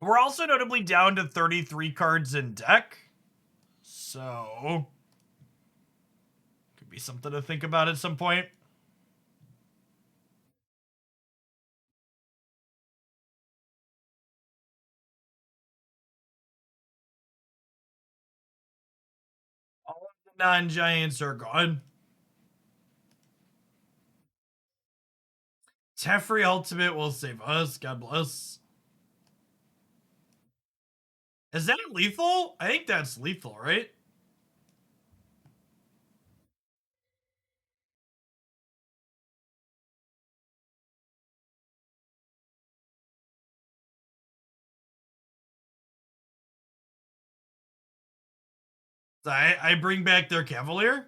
We're also notably down to 33 cards in deck. So, could be something to think about at some point. All of the non-giants are gone. Teferi Ultimate will save us. God bless. Is that lethal? I think that's lethal, right? I bring back their Cavalier.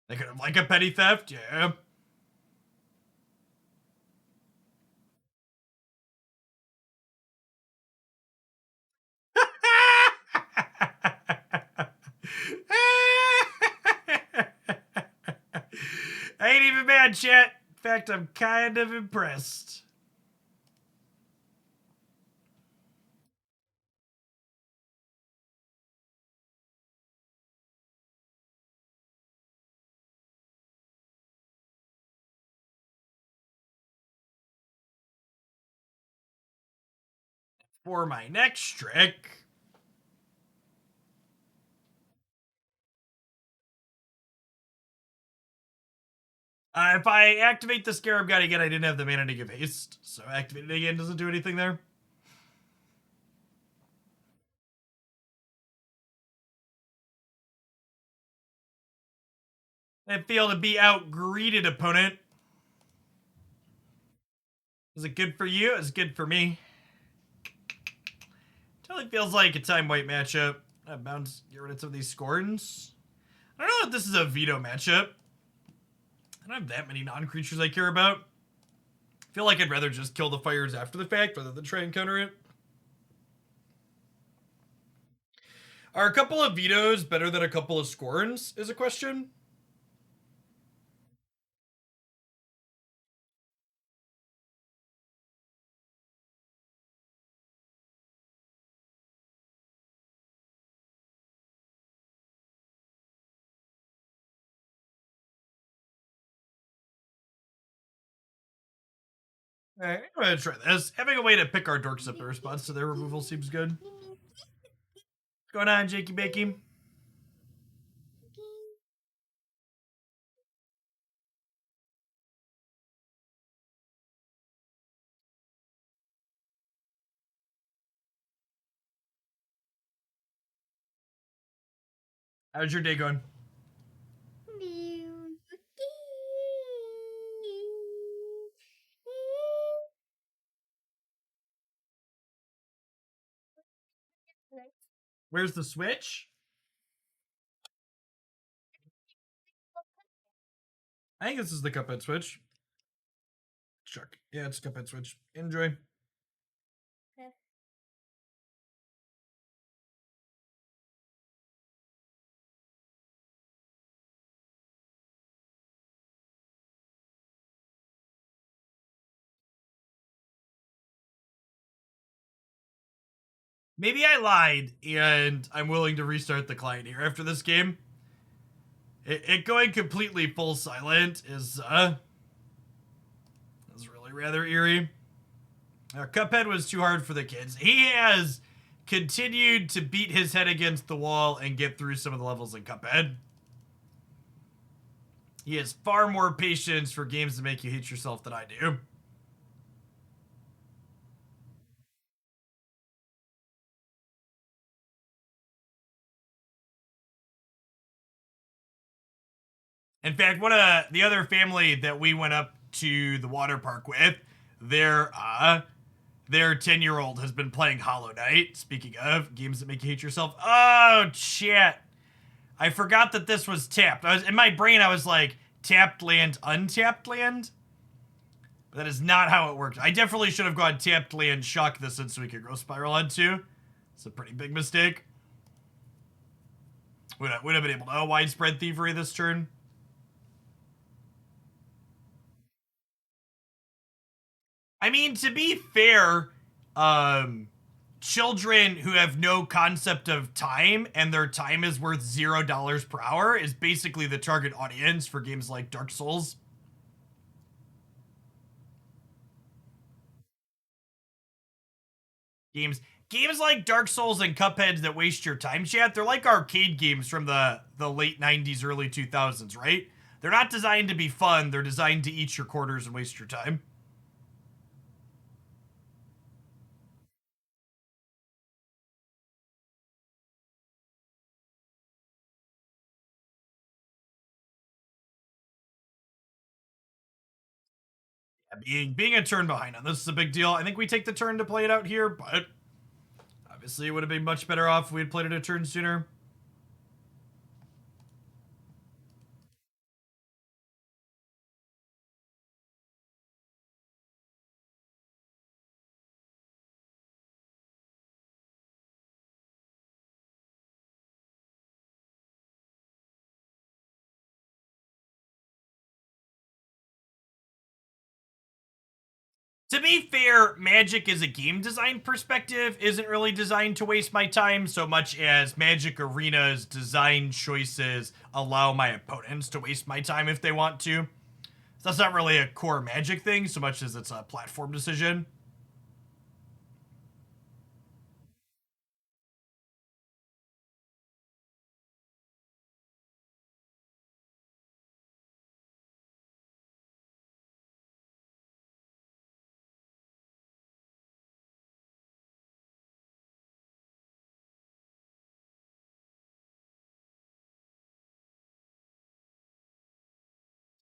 They could have like a petty theft, yeah. I ain't even mad, chat. In fact, I'm kind of impressed. For my next trick, if I activate the Scarab God again, I didn't have the mana to give haste, so activating it again doesn't do anything there. I feel to be out-greeted, opponent. Is it good for you? It's good for me. Totally feels like a time white matchup. I'm bound to get rid of some of these Scorns. I don't know if this is a veto matchup. I don't have that many non-creatures I care about. I feel like I'd rather just kill the fires after the fact rather than try and counter it. Are a couple of vetoes better than a couple of Scorns, is a question. Alright, I'm gonna try this. Having a way to pick our dorks up in response to their removal seems good. What's going on, Jakey Bakey? How's your day going? Where's the switch? I think this is the Cuphead switch. Chuck. Yeah, it's Cuphead switch. Enjoy. Maybe I lied, and I'm willing to restart the client here after this game. It going completely full silent is really rather eerie. Cuphead was too hard for the kids. He has continued to beat his head against the wall and get through some of the levels in Cuphead. He has far more patience for games that make you hate yourself than I do. In fact, one of the other family that we went up to the water park with, their 10-year-old has been playing Hollow Knight. Speaking of games that make you hate yourself. Oh, shit. I forgot that this was tapped. In my brain, I was like, tapped land, untapped land. But that is not how it works. I definitely should have gone tapped land, shock this in so we could grow Spiral on too. It's a pretty big mistake. Would have been able to widespread thievery this turn. I mean, to be fair, children who have no concept of time and their time is worth $0 per hour is basically the target audience for games like Dark Souls. Games like Dark Souls and Cuphead that waste your time, chat, they're like arcade games from the late 90s, early 2000s, right? They're not designed to be fun. They're designed to eat your quarters and waste your time. Being a turn behind on this is a big deal. I think we take the turn to play it out here, but obviously it would have been much better off if we had played it a turn sooner. To be fair, Magic as a game design perspective isn't really designed to waste my time so much as Magic Arena's design choices allow my opponents to waste my time if they want to. So that's not really a core Magic thing so much as it's a platform decision.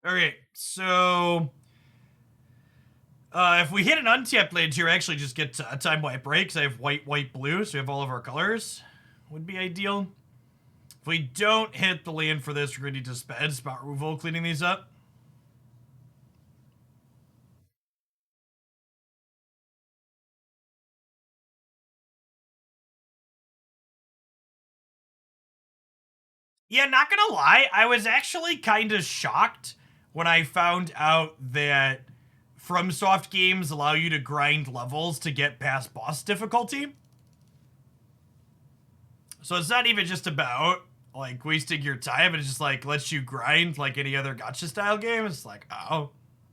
Okay, so if we hit an untapped land here, I actually just get a time wipe, right? Because I have white, white, blue, so we have all of our colors. Would be ideal. If we don't hit the land for this, we're going to need to spend spot removal cleaning these up. Yeah, not gonna lie, I was actually kind of shocked when I found out that FromSoft games allow you to grind levels to get past boss difficulty. So it's not even just about like wasting your time, it's just like lets you grind like any other gacha style game. It's like, oh,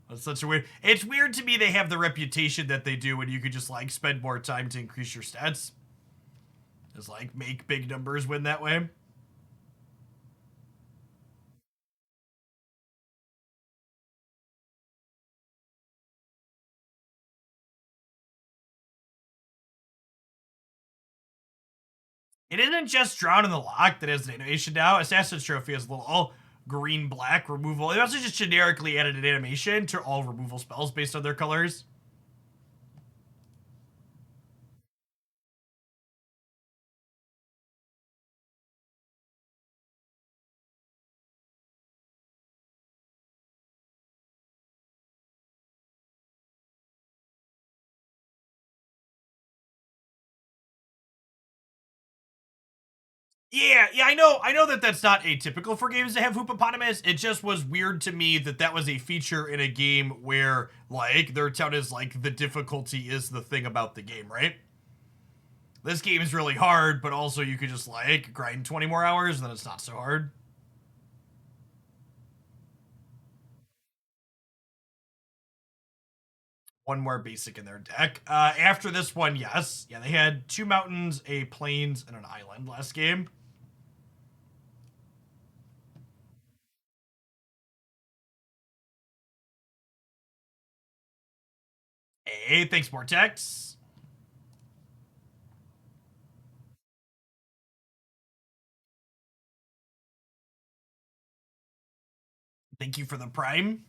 that's such a weird. It's weird to me they have the reputation that they do when you could just like spend more time to increase your stats. Just like make big numbers win that way. It isn't just Drown in the Lock that has an animation now. Assassin's Trophy has a little green-black removal. It also just generically added an animation to all removal spells based on their colors. Yeah, I know that that's not atypical for games to have hippopotamus. It just was weird to me that that was a feature in a game where, like, their town is like the difficulty is the thing about the game, right? This game is really hard, but also you could just like grind 20 more hours, and then it's not so hard. One more basic in their deck. After this one, yes, yeah, they had two mountains, a plains, and an island last game. Hey, thanks, Vortex. Thank you for the prime.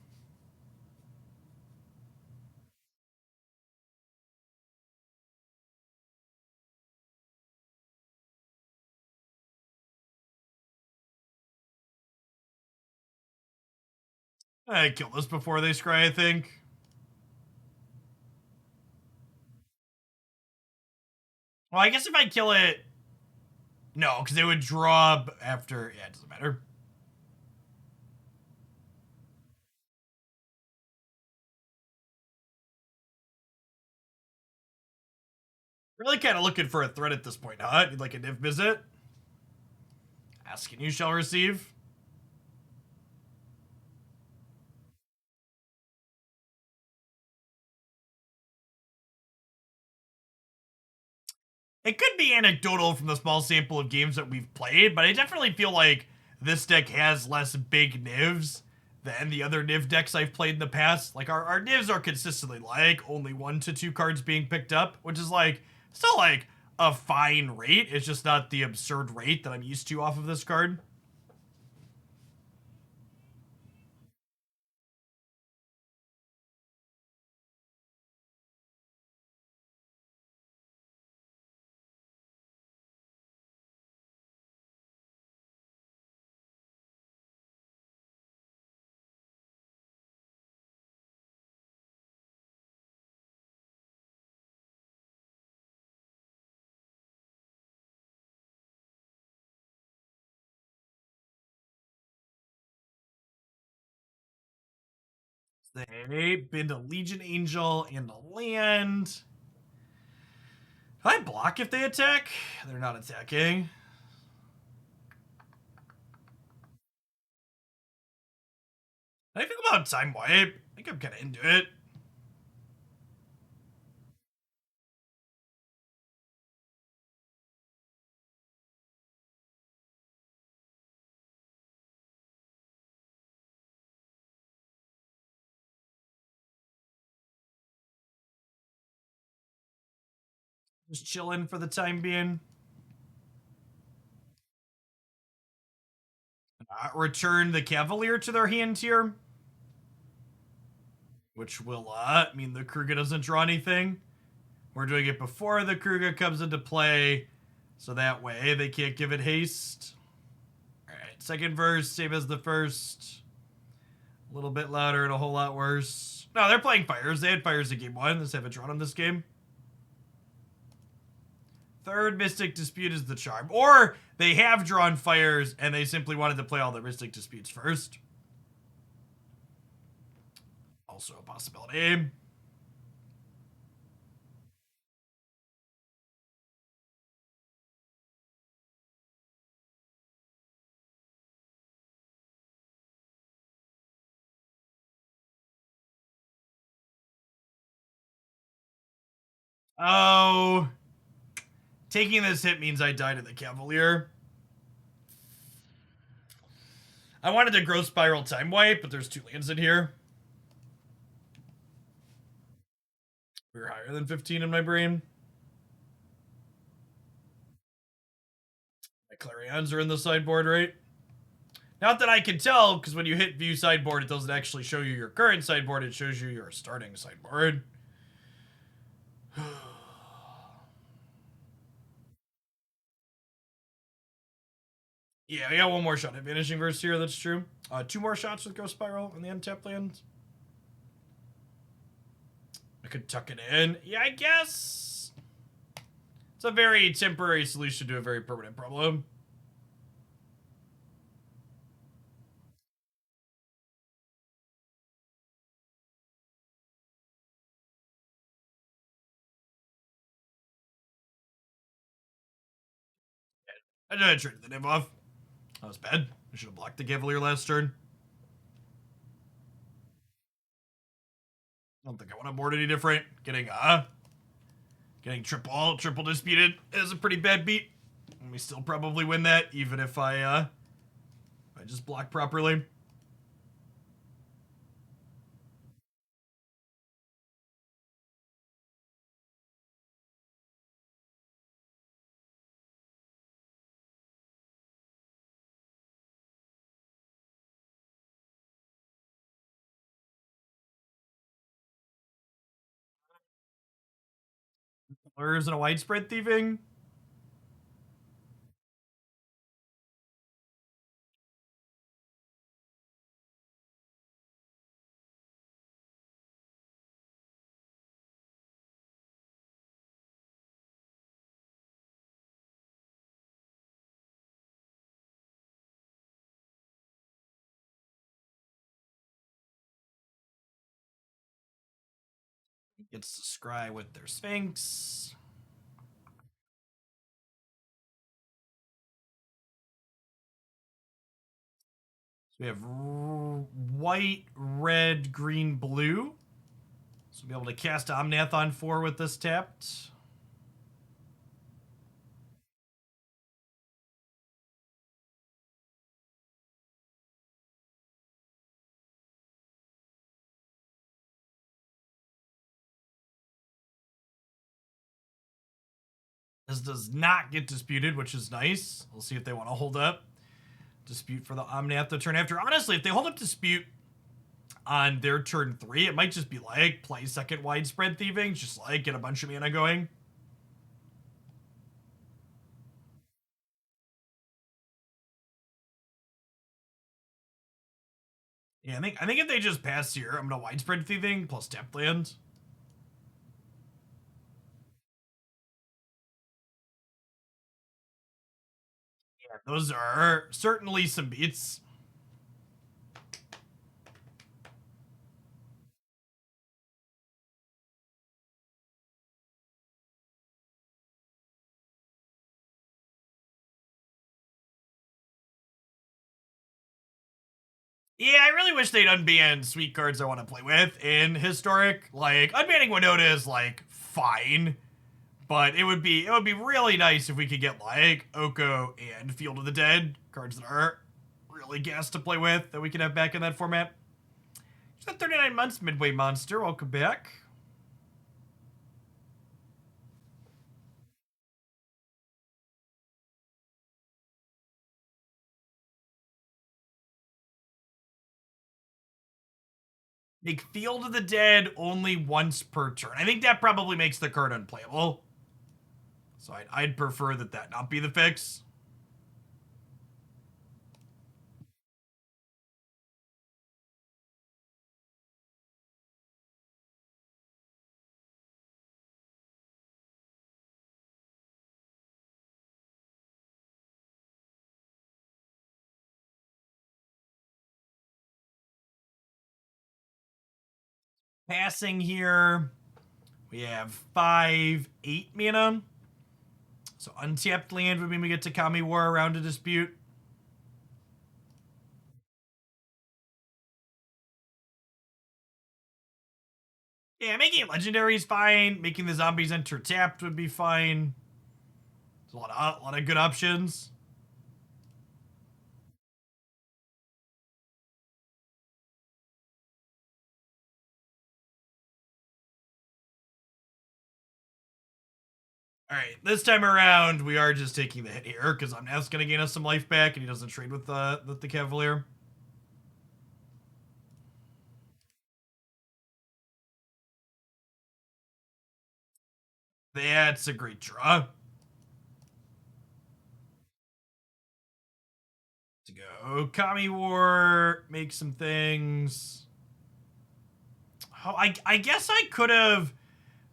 I kill this before they scry, I think. Well, I guess if I kill it, no, because it would draw after. Yeah, it doesn't matter. Really kind of looking for a threat at this point, huh? Like a Niv-Mizzet? Ask and you shall receive. It could be anecdotal from the small sample of games that we've played, but I definitely feel like this deck has less big Nivs than the other Niv decks I've played in the past. Like, our Nivs are consistently like only 1 to 2 cards being picked up, which is like still like a fine rate. It's just not the absurd rate that I'm used to off of this card. They've been to Legion Angel and a land. Can I block if they attack? They're not attacking. How do you feel about Time Wipe? I think I'm kind of into it. Just chilling for the time being. Return the Cavalier to their hand here, which will mean the Kruger doesn't draw anything. We're doing it before the Kruger comes into play, so that way they can't give it haste. Alright, second verse, same as the first. A little bit louder and a whole lot worse. No, they're playing fires. They had fires in game one. Let's have a drawn on this game. Third Mystic Dispute is the charm. Or they have drawn fires and they simply wanted to play all the Mystic Disputes first. Also a possibility. Oh. Taking this hit means I die to the Cavalier. I wanted to Growth Spiral Time Wipe, but there's two lands in here. We're higher than 15 in my brain. My Clarions are in the sideboard, right? Not that I can tell, because when you hit view sideboard, it doesn't actually show you your current sideboard, it shows you your starting sideboard. Yeah, we got one more shot at Vanishing Verse here, that's true. Two more shots with Ghost Spiral on the untapped land. I could tuck it in. Yeah, I guess. It's a very temporary solution to a very permanent problem. I did traded the Niv off. That was bad. I should have blocked the Cavalier last turn. I don't think I want to board any different. Getting triple disputed is a pretty bad beat. And we still probably win that, even if I just block properly. Colors and a Widespread Thieving. Gets to scry with their Sphinx. So we have white, red, green, blue. So we'll be able to cast Omnath on 4 with this tapped. This does not get disputed, which is nice. We'll see if they want to hold up. Dispute for the Omnath the turn after. Honestly, if they hold up Dispute on their turn 3, it might just be like play second Widespread Thieving, just like get a bunch of mana going. Yeah, I think if they just pass here, I'm gonna Widespread Thieving plus tap land. Yeah, those are certainly some beats. Yeah, I really wish they'd unban sweet cards I want to play with in Historic. Like, unbanning Winota is, like, fine. But it would be really nice if we could get, like, Oko and Field of the Dead, cards that are really gas to play with, that we can have back in that format. It's that 39 months, Midway Monster. Welcome back. Make Field of the Dead only once per turn. I think that probably makes the card unplayable. So I'd prefer that not be the fix. Passing here, we have 5, 8 mana. So untapped land would mean we get to Kami War around a dispute. Yeah, making it legendary is fine. Making the zombies enter tapped would be fine. There's a lot of good options. All right, this time around, we are just taking the hit here because Omnath's going to gain us some life back, and he doesn't trade with the Cavalier. That's a great draw. To go Kami War, make some things. Oh, I guess I could have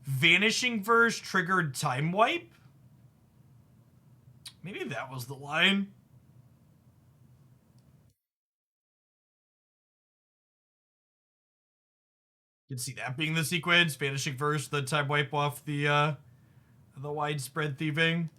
Vanishing Verse triggered Time Wipe. Maybe that was the line. You can see that being the sequence. Vanishing Verse, the Time Wipe off the Widespread Thieving.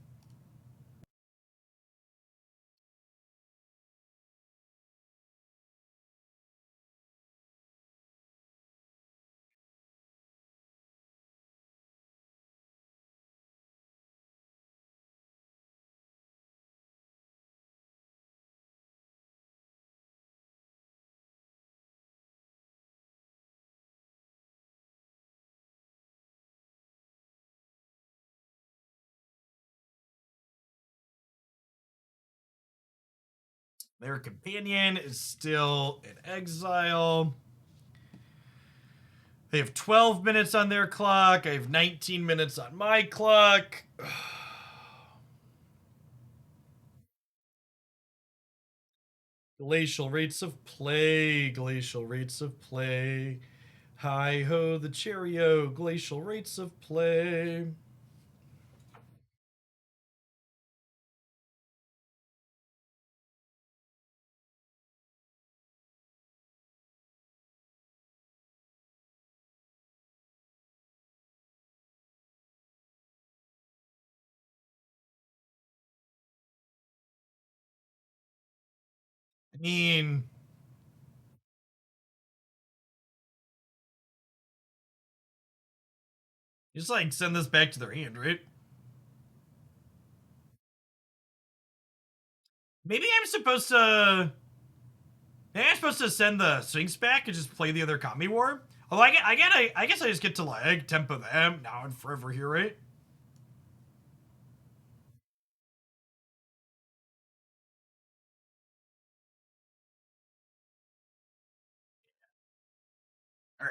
Their companion is still in exile. They have 12 minutes on their clock. I have 19 minutes on my clock. Glacial rates of play. Glacial rates of play. Hi ho, the Cheerio. Glacial rates of play. I mean, just like send this back to their hand, right? Maybe I'm supposed to. Maybe I'm supposed to send the Sphinx back and just play the other Kami War. Although I guess I just get to like tempo them now and forever here, right? All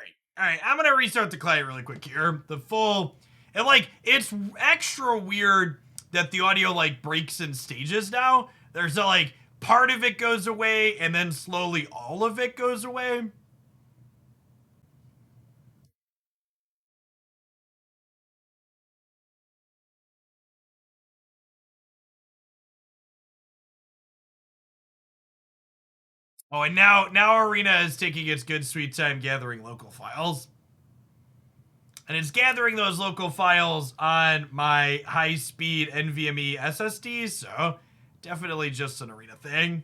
right. I'm gonna restart the client really quick here. The full, and like it's extra weird that the audio like breaks in stages now. There's a like part of it goes away and then slowly all of it goes away. Oh, and now Arena is taking its good sweet time gathering local files. And it's gathering those local files on my high-speed NVMe SSD, so definitely just an Arena thing.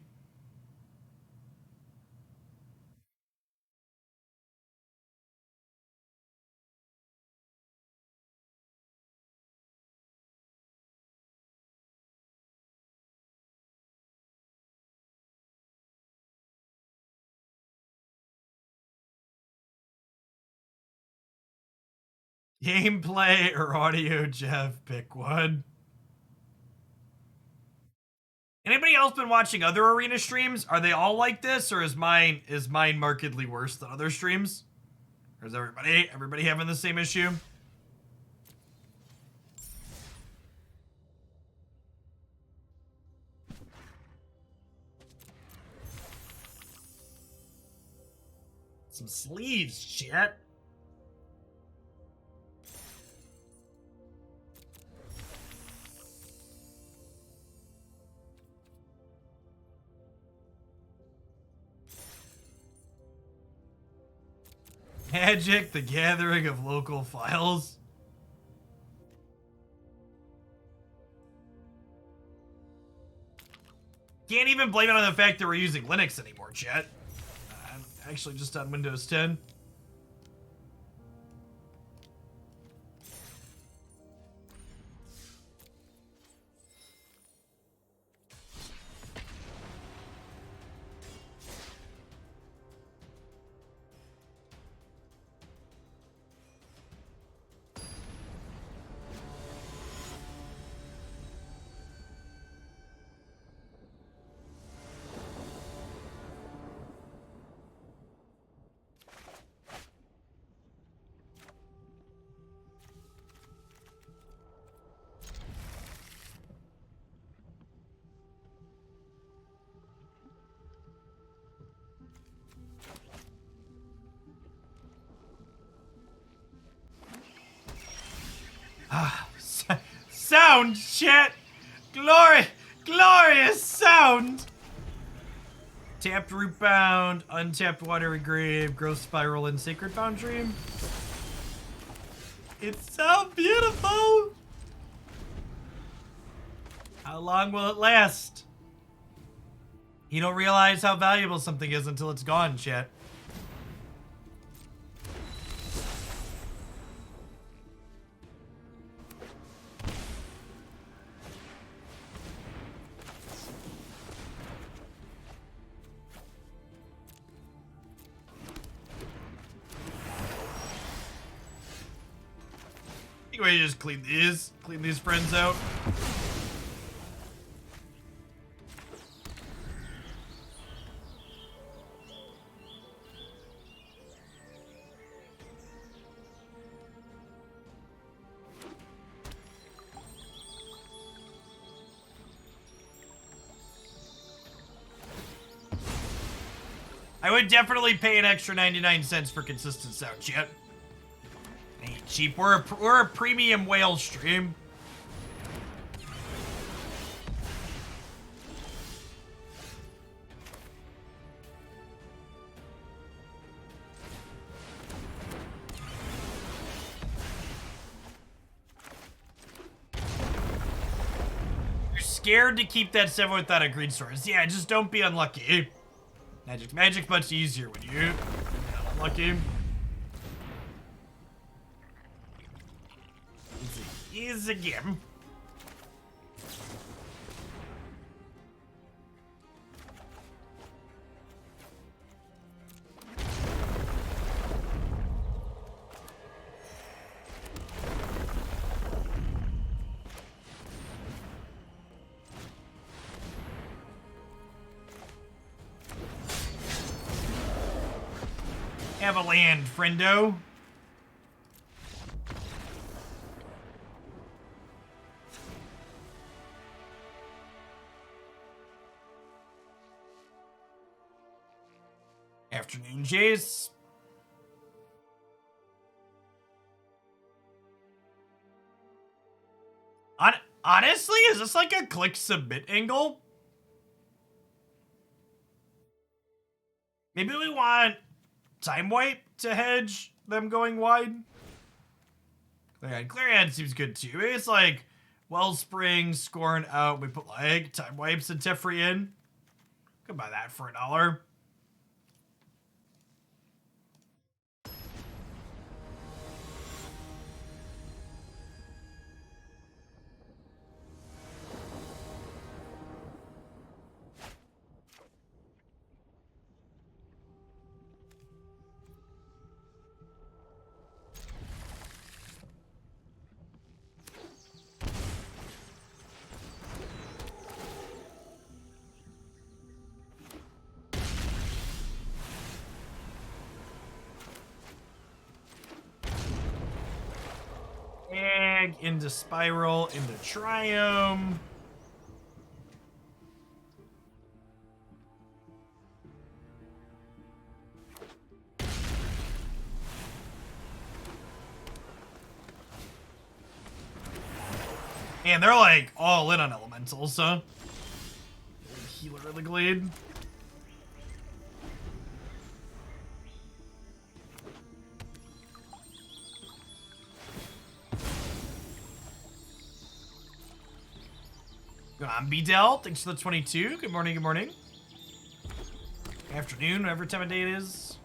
Gameplay or audio, Jeff? Pick one. Anybody else been watching other arena streams? Are they all like this, or is mine markedly worse than other streams? Or is everybody having the same issue? Some sleeves, chat. Magic, the gathering of local files. Can't even blame it on the fact that we're using Linux anymore, chat. I'm actually just on Windows 10. Sound, chat! Glorious sound! Tapped Rootbound, untapped Watery Grave, Growth Spiral, and Sacred Foundry. It's so beautiful! How long will it last? You don't realize how valuable something is until it's gone, chat. We just clean these friends out. I would definitely pay an extra 99 cents for consistent sound, chat. Ain't cheap. We're a premium whale stream. You're scared to keep that 7 without a green source. Yeah, just don't be unlucky. Magic's much easier when you're unlucky. Easy game. Have a land, friendo. Afternoon, Jace. Honestly, is this like a click submit angle? Maybe we want Time Wipe to hedge them going wide? Clarion seems good too. Maybe it's like Wellspring, Scorn out. We put like Time Wipes and Teferi in. Could buy that for $1. into Spiral, into Triome. And they're like all in on elementals, huh? Healer of the Glade. Bedell, thanks for the 22. Good morning, good morning. Afternoon, whatever time of day it is.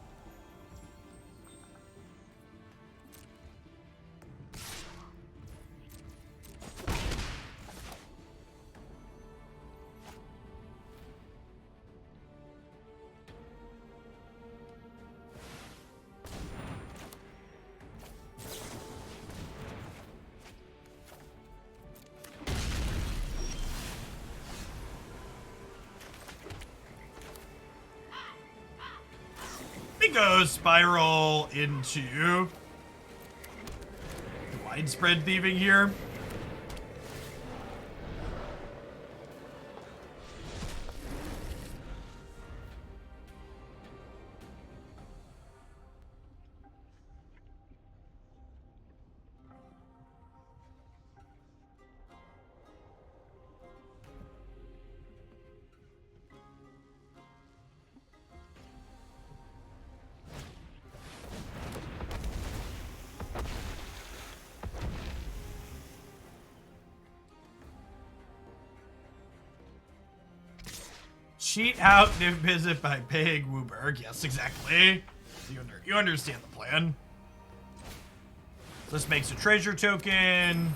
Go Spiral into Widespread Thieving here. Cheat out Niv-Mizzet by paying Wooburg. Yes, exactly. You understand the plan. This makes a treasure token.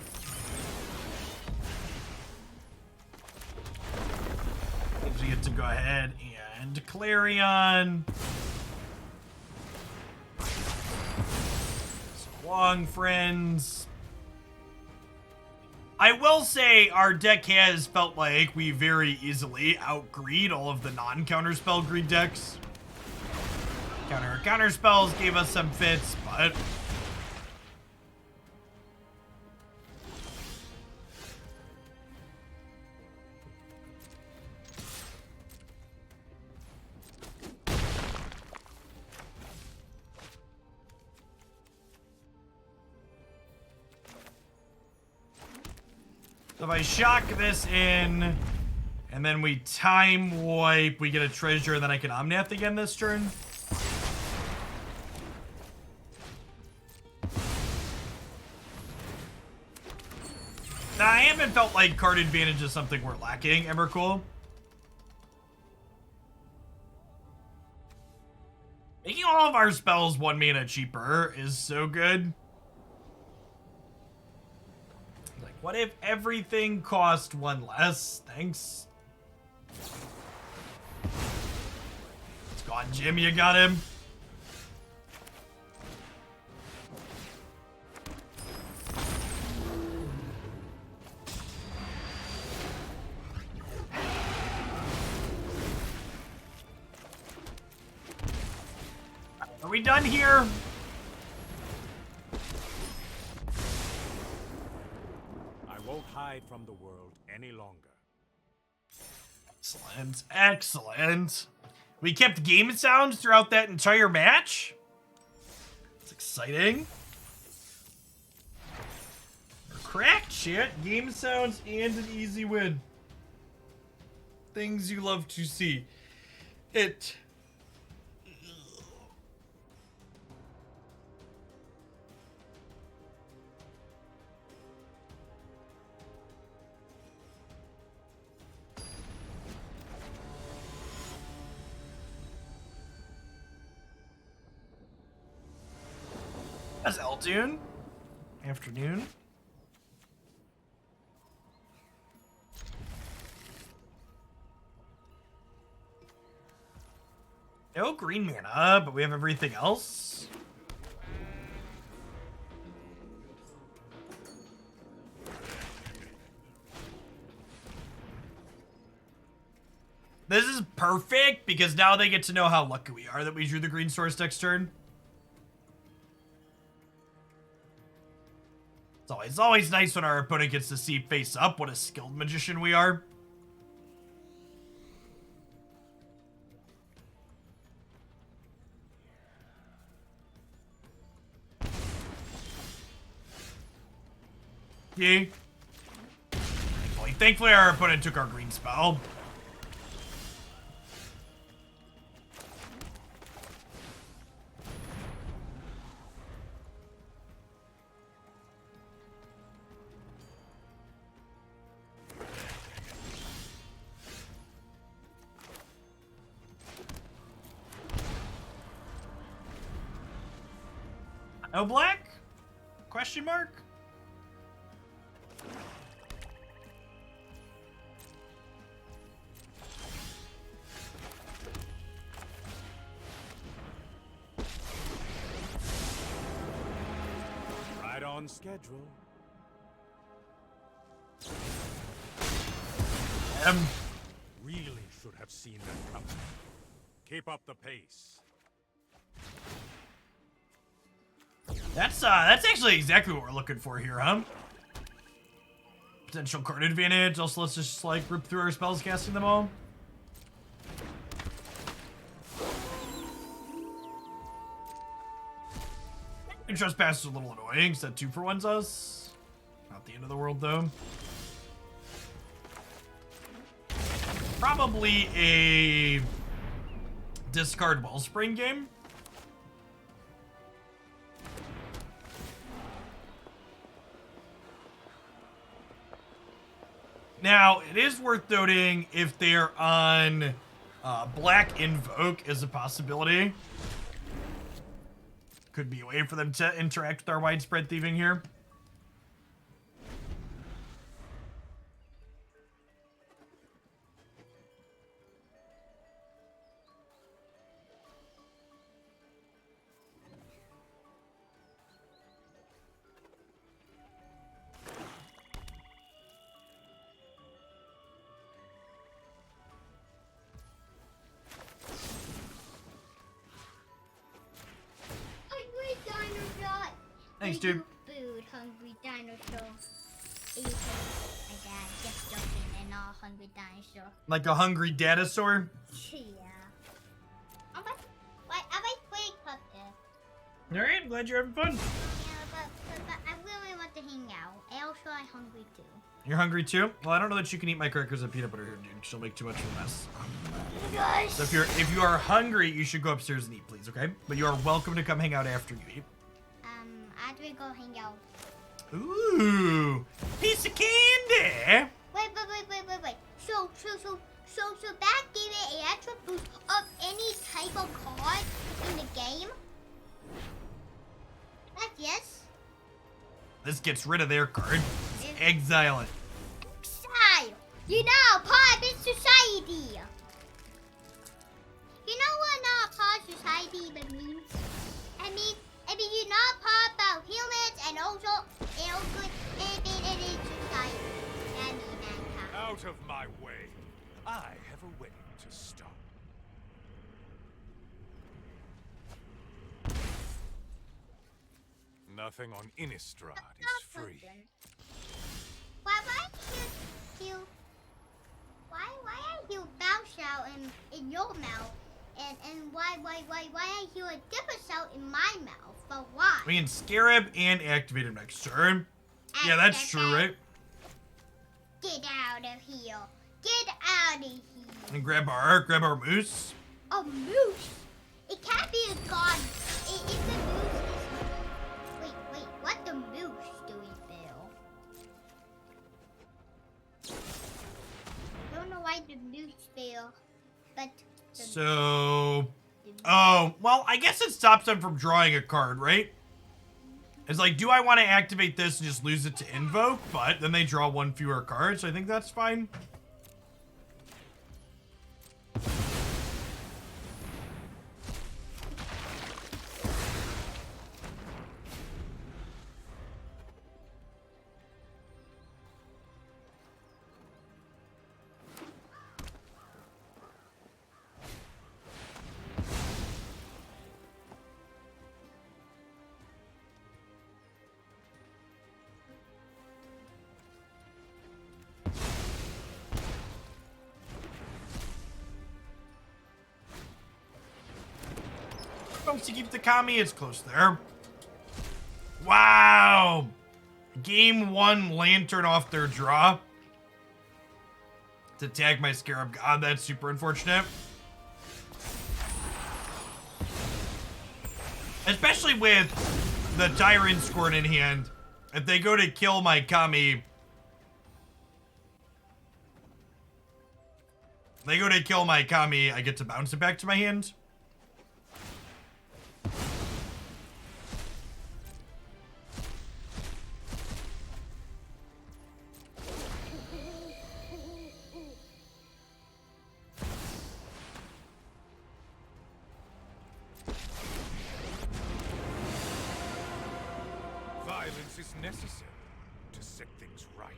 We get to go ahead and Clarion. So long, friends. I will say our deck has felt like we very easily outgreed all of the non-counter spell greed decks. Counter spells gave us some fits, but so if I shock this in, and then we time wipe, we get a treasure, and then I can Omnath again this turn. Now, I haven't felt like card advantage is something we're lacking, Embercool. Making all of our spells 1 mana cheaper is so good. What if everything cost 1 less? Thanks. It's gone, Jim. You got him. Are we done here? Hide from the world any longer. Excellent, excellent. We kept game sounds throughout that entire match. It's exciting. We're cracked shit. Game sounds and an easy win. Things you love to see. It. That's Eltune. Afternoon. No green mana, but we have everything else. This is perfect because now they get to know how lucky we are that we drew the green source next turn. It's always nice when our opponent gets to see face up what a skilled magician we are. Yeah. Thankfully our opponent took our green spell. No black? Question mark? Right on schedule. Really should have seen that coming. Keep up the pace. That's actually exactly what we're looking for here, huh? Potential card advantage. Also, let's just like rip through our spells, casting them all. And Trespass is a little annoying, because that 2-for-1's us. Not the end of the world, though. Probably a discard Wellspring game. Now, it is worth noting if they're on Black Invoke is a possibility. Could be a way for them to interact with our Widespread Thieving here. Thanks, dude. Food, hungry dinosaur. My dad just joking and all hungry dinosaur. Like a hungry dinosaur? Yeah. I'm a quick puppet. Alright, I'm glad you're having fun. Yeah, but I really want to hang out. And also, I'm hungry too. You're hungry too? Well, I don't know that you can eat my crackers and peanut butter here, dude. She'll make too much of a mess. Gosh. So if you are hungry, you should go upstairs and eat, please, okay? But you are welcome to come hang out after you eat. I'd rather go hang out. Ooh, piece of candy. Wait. So that gave it an extra boost of any type of card in the game? Yes. This gets rid of their card. Exile it. Exile. You know, private society. You know what not private society means? I mean, you're not part about humans and also good in society. I mean, mankind. Out of my way. I have a wedding to start. Nothing on Innistrad is free. Why I hear bounce out in your mouth? And why I hear a different sound in my mouth? But why? We can Scarab and activate him next turn. Yeah, that's true, right? Get out of here. Get out of here. And grab our moose. A moose? It can't be a god. If the moose is... Wait, what the moose doing, Bill? I don't know why the moose fail, but... So... Oh, well, I guess it stops them from drawing a card, right? It's like, do I want to activate this and just lose it to Invoke? But then they draw one fewer card, so I think that's fine. folks to keep the Kami. It's close there. Wow. Game 1 Lantern off their draw. To tag my Scarab God. That's super unfortunate. Especially with the Tyrant Scorn in hand. If they go to kill my Kami... I get to bounce it back to my hand. Violence is necessary to set things right.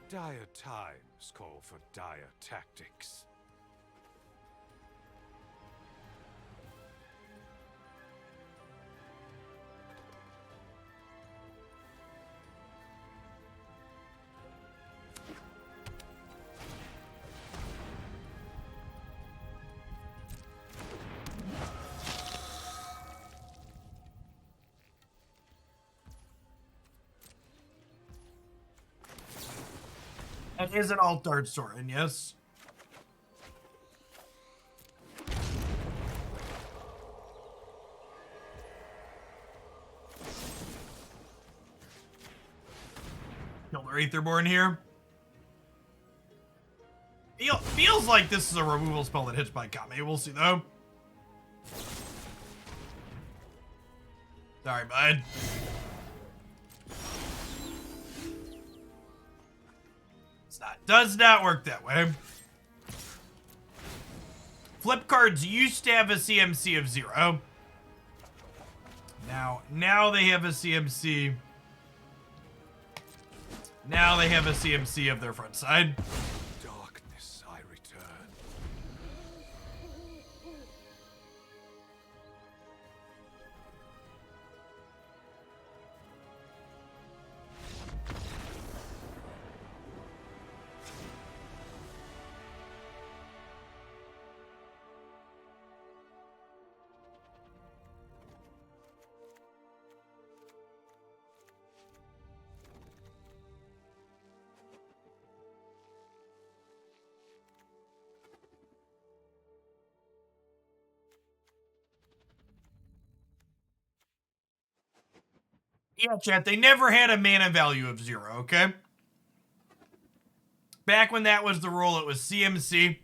Dire times call for dire tactics. That is an alt-art Sorin, yes. Killer Aetherborn here. Feels like this is a removal spell that hits my Kami. We'll see though. Sorry, bud. Does not work that way. Flip cards used to have a CMC of 0. Now they have a CMC. Now they have a CMC of their front side. Darkness, I return. Yeah, chat, they never had a mana value of 0, okay? Back when that was the rule, it was CMC. And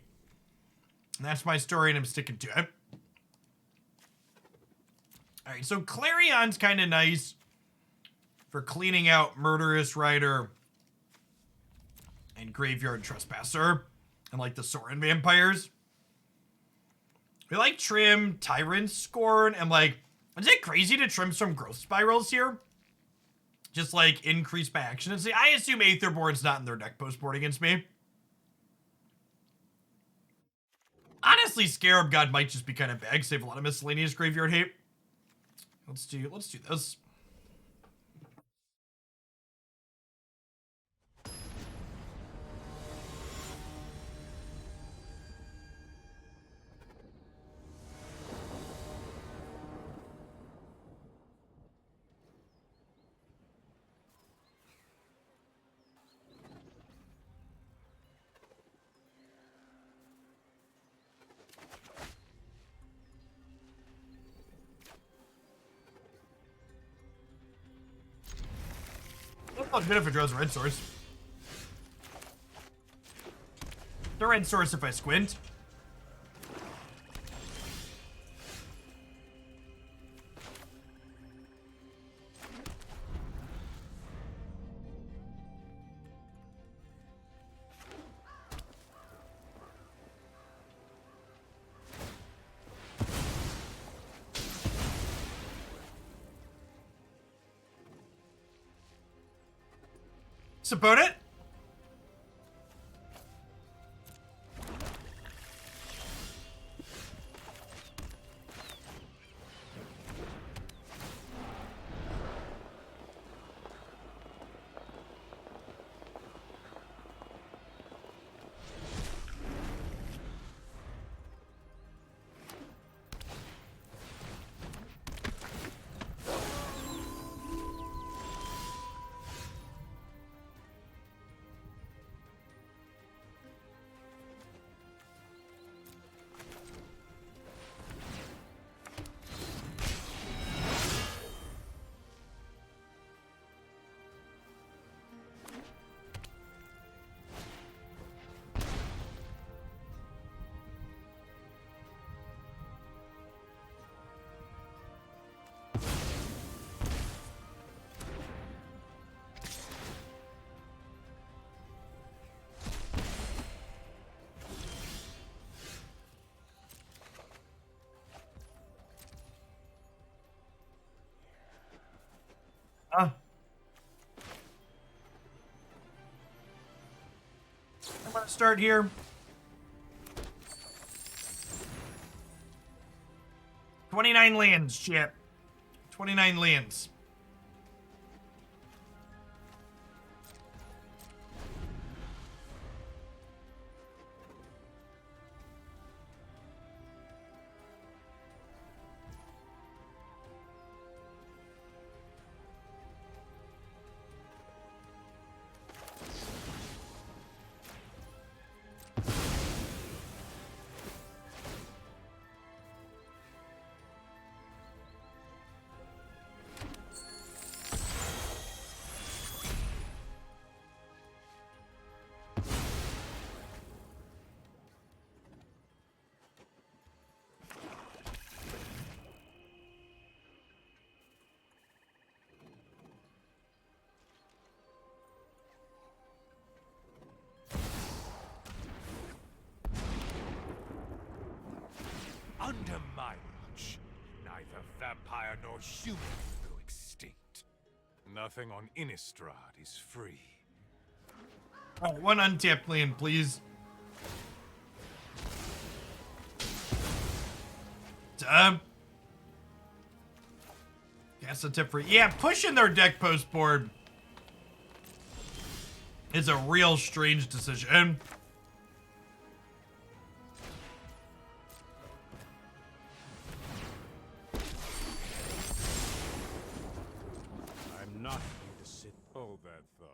that's my story, and I'm sticking to it. Alright, so Clarion's kind of nice for cleaning out Murderous Rider and Graveyard Trespasser and, like, the Sorin vampires. We like Trim, Tyrant, Scorn, and, like, is it crazy to trim some growth spirals here? Just, like, increase my action. And see, I assume Aetherborn's not in their deck post-board against me. Honestly, Scarab God might just be kind of bad. Save a lot of miscellaneous graveyard hate. Let's do this. Oh, good if it draws a red source. The red source if I squint. Support it. start here. 29 lands, shit. 29 lands. Under my watch, neither vampire nor human will go extinct. Nothing on Innistrad is free. Oh, one untapped land, please. Yes, a tip for yeah, pushing their deck post board is a real strange decision. I'm not going to sit. Hold that thought.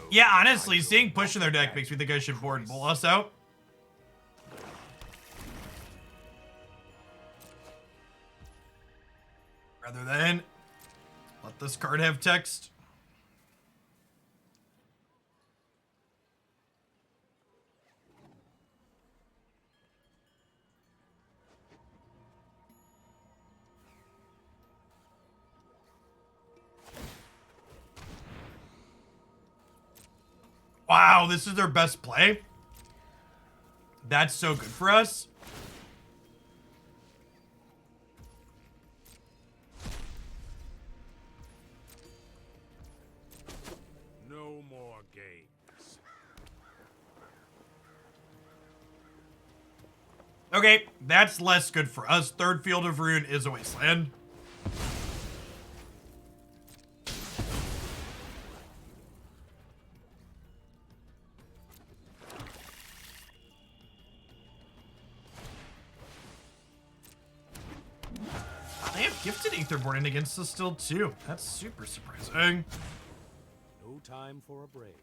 Yeah, honestly, seeing push in their deck makes me think I should board Bolas out. Rather than let this card have text. Wow, this is their best play? That's so good for us. No more games. Okay, that's less good for us. Third Field of Ruin is a wasteland. They have Gifted Aetherborn in against us still too. That's super surprising. No time for a break.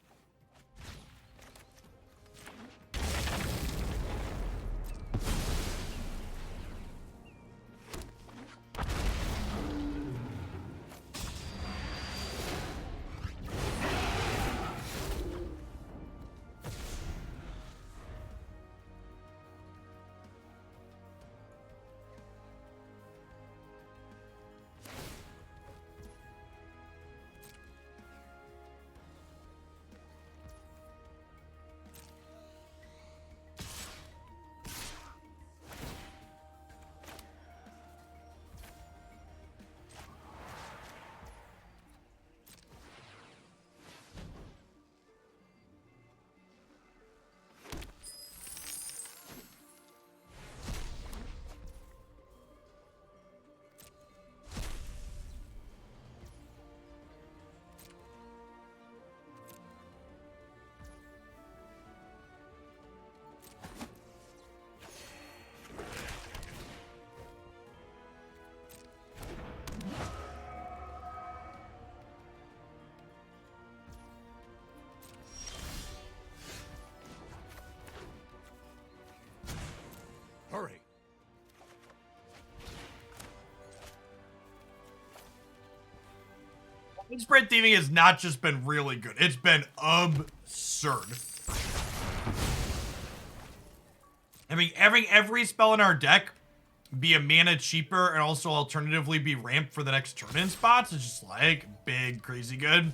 Hurry! Widespread Thieving has not just been really good, it's been absurd. I mean, every spell in our deck be a mana cheaper and also alternatively be ramped for the next turn in spots is just like big, crazy good.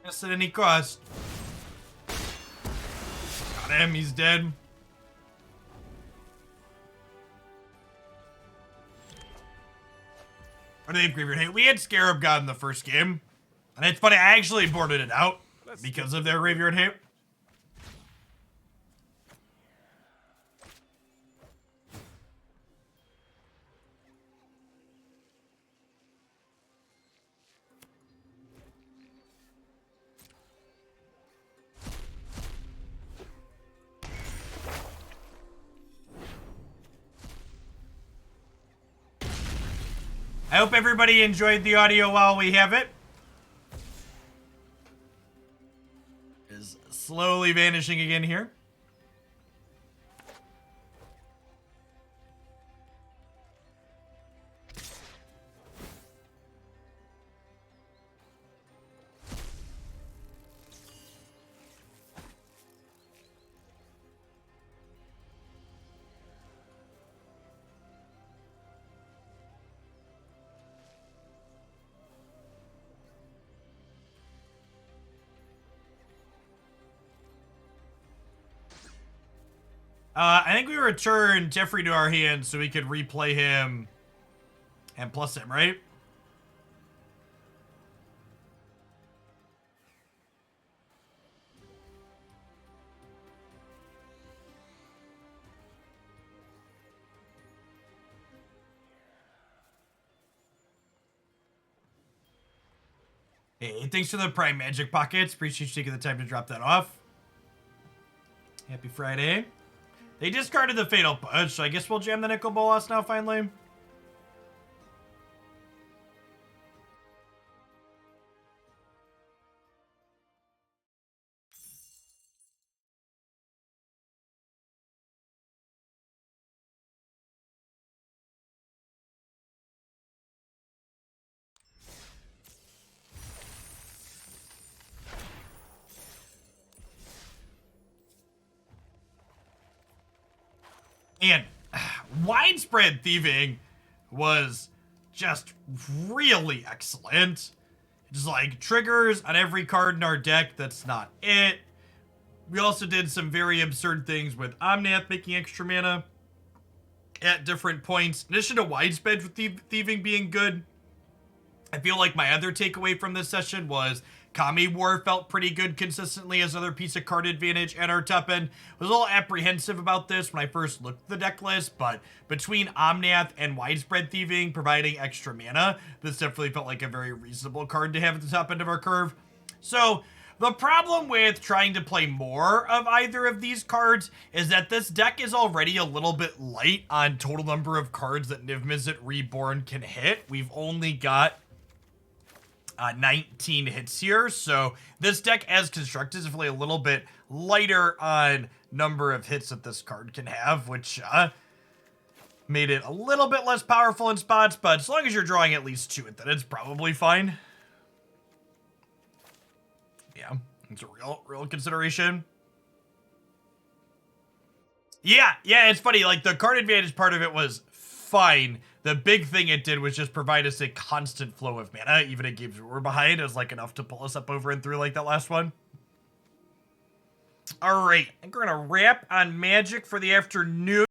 Yes, at any cost. Got him, he's dead. Or they have Graveyard Hate. We had Scarab God in the first game. And it's funny, I actually boarded it out because of their Graveyard Hate. I hope everybody enjoyed the audio while we have it. Is slowly vanishing again here. I think we returned Teferi to our hand so we could replay him and plus him, right? Hey, thanks for the Prime Magic Pockets. Appreciate you taking the time to drop that off. Happy Friday. They discarded the Fatal Push, so I guess we'll jam the Nicol Bolas now, finally. And Widespread Thieving was just really excellent. Just like triggers on every card in our deck, that's not it. We also did some very absurd things with Omnath making extra mana at different points. In addition to Widespread Thieving being good, I feel like my other takeaway from this session was Kami War felt pretty good consistently as another piece of card advantage at our top end. I was a little apprehensive about this when I first looked at the deck list, but between Omnath and Widespread Thieving providing extra mana, this definitely felt like a very reasonable card to have at the top end of our curve. So the problem with trying to play more of either of these cards is that this deck is already a little bit light on total number of cards that Niv-Mizzet Reborn can hit. We've only got 19 hits here, so this deck as constructed is definitely a little bit lighter on number of hits that this card can have, which made it a little bit less powerful in spots, but as long as you're drawing at least 2 then it's probably fine. Yeah, it's a real consideration. Yeah, it's funny, like the card advantage part of it was fine. The big thing it did was just provide us a constant flow of mana, even in games we were behind. It was like enough to pull us up over and through like that last one. All right, I think we're gonna wrap on Magic for the afternoon.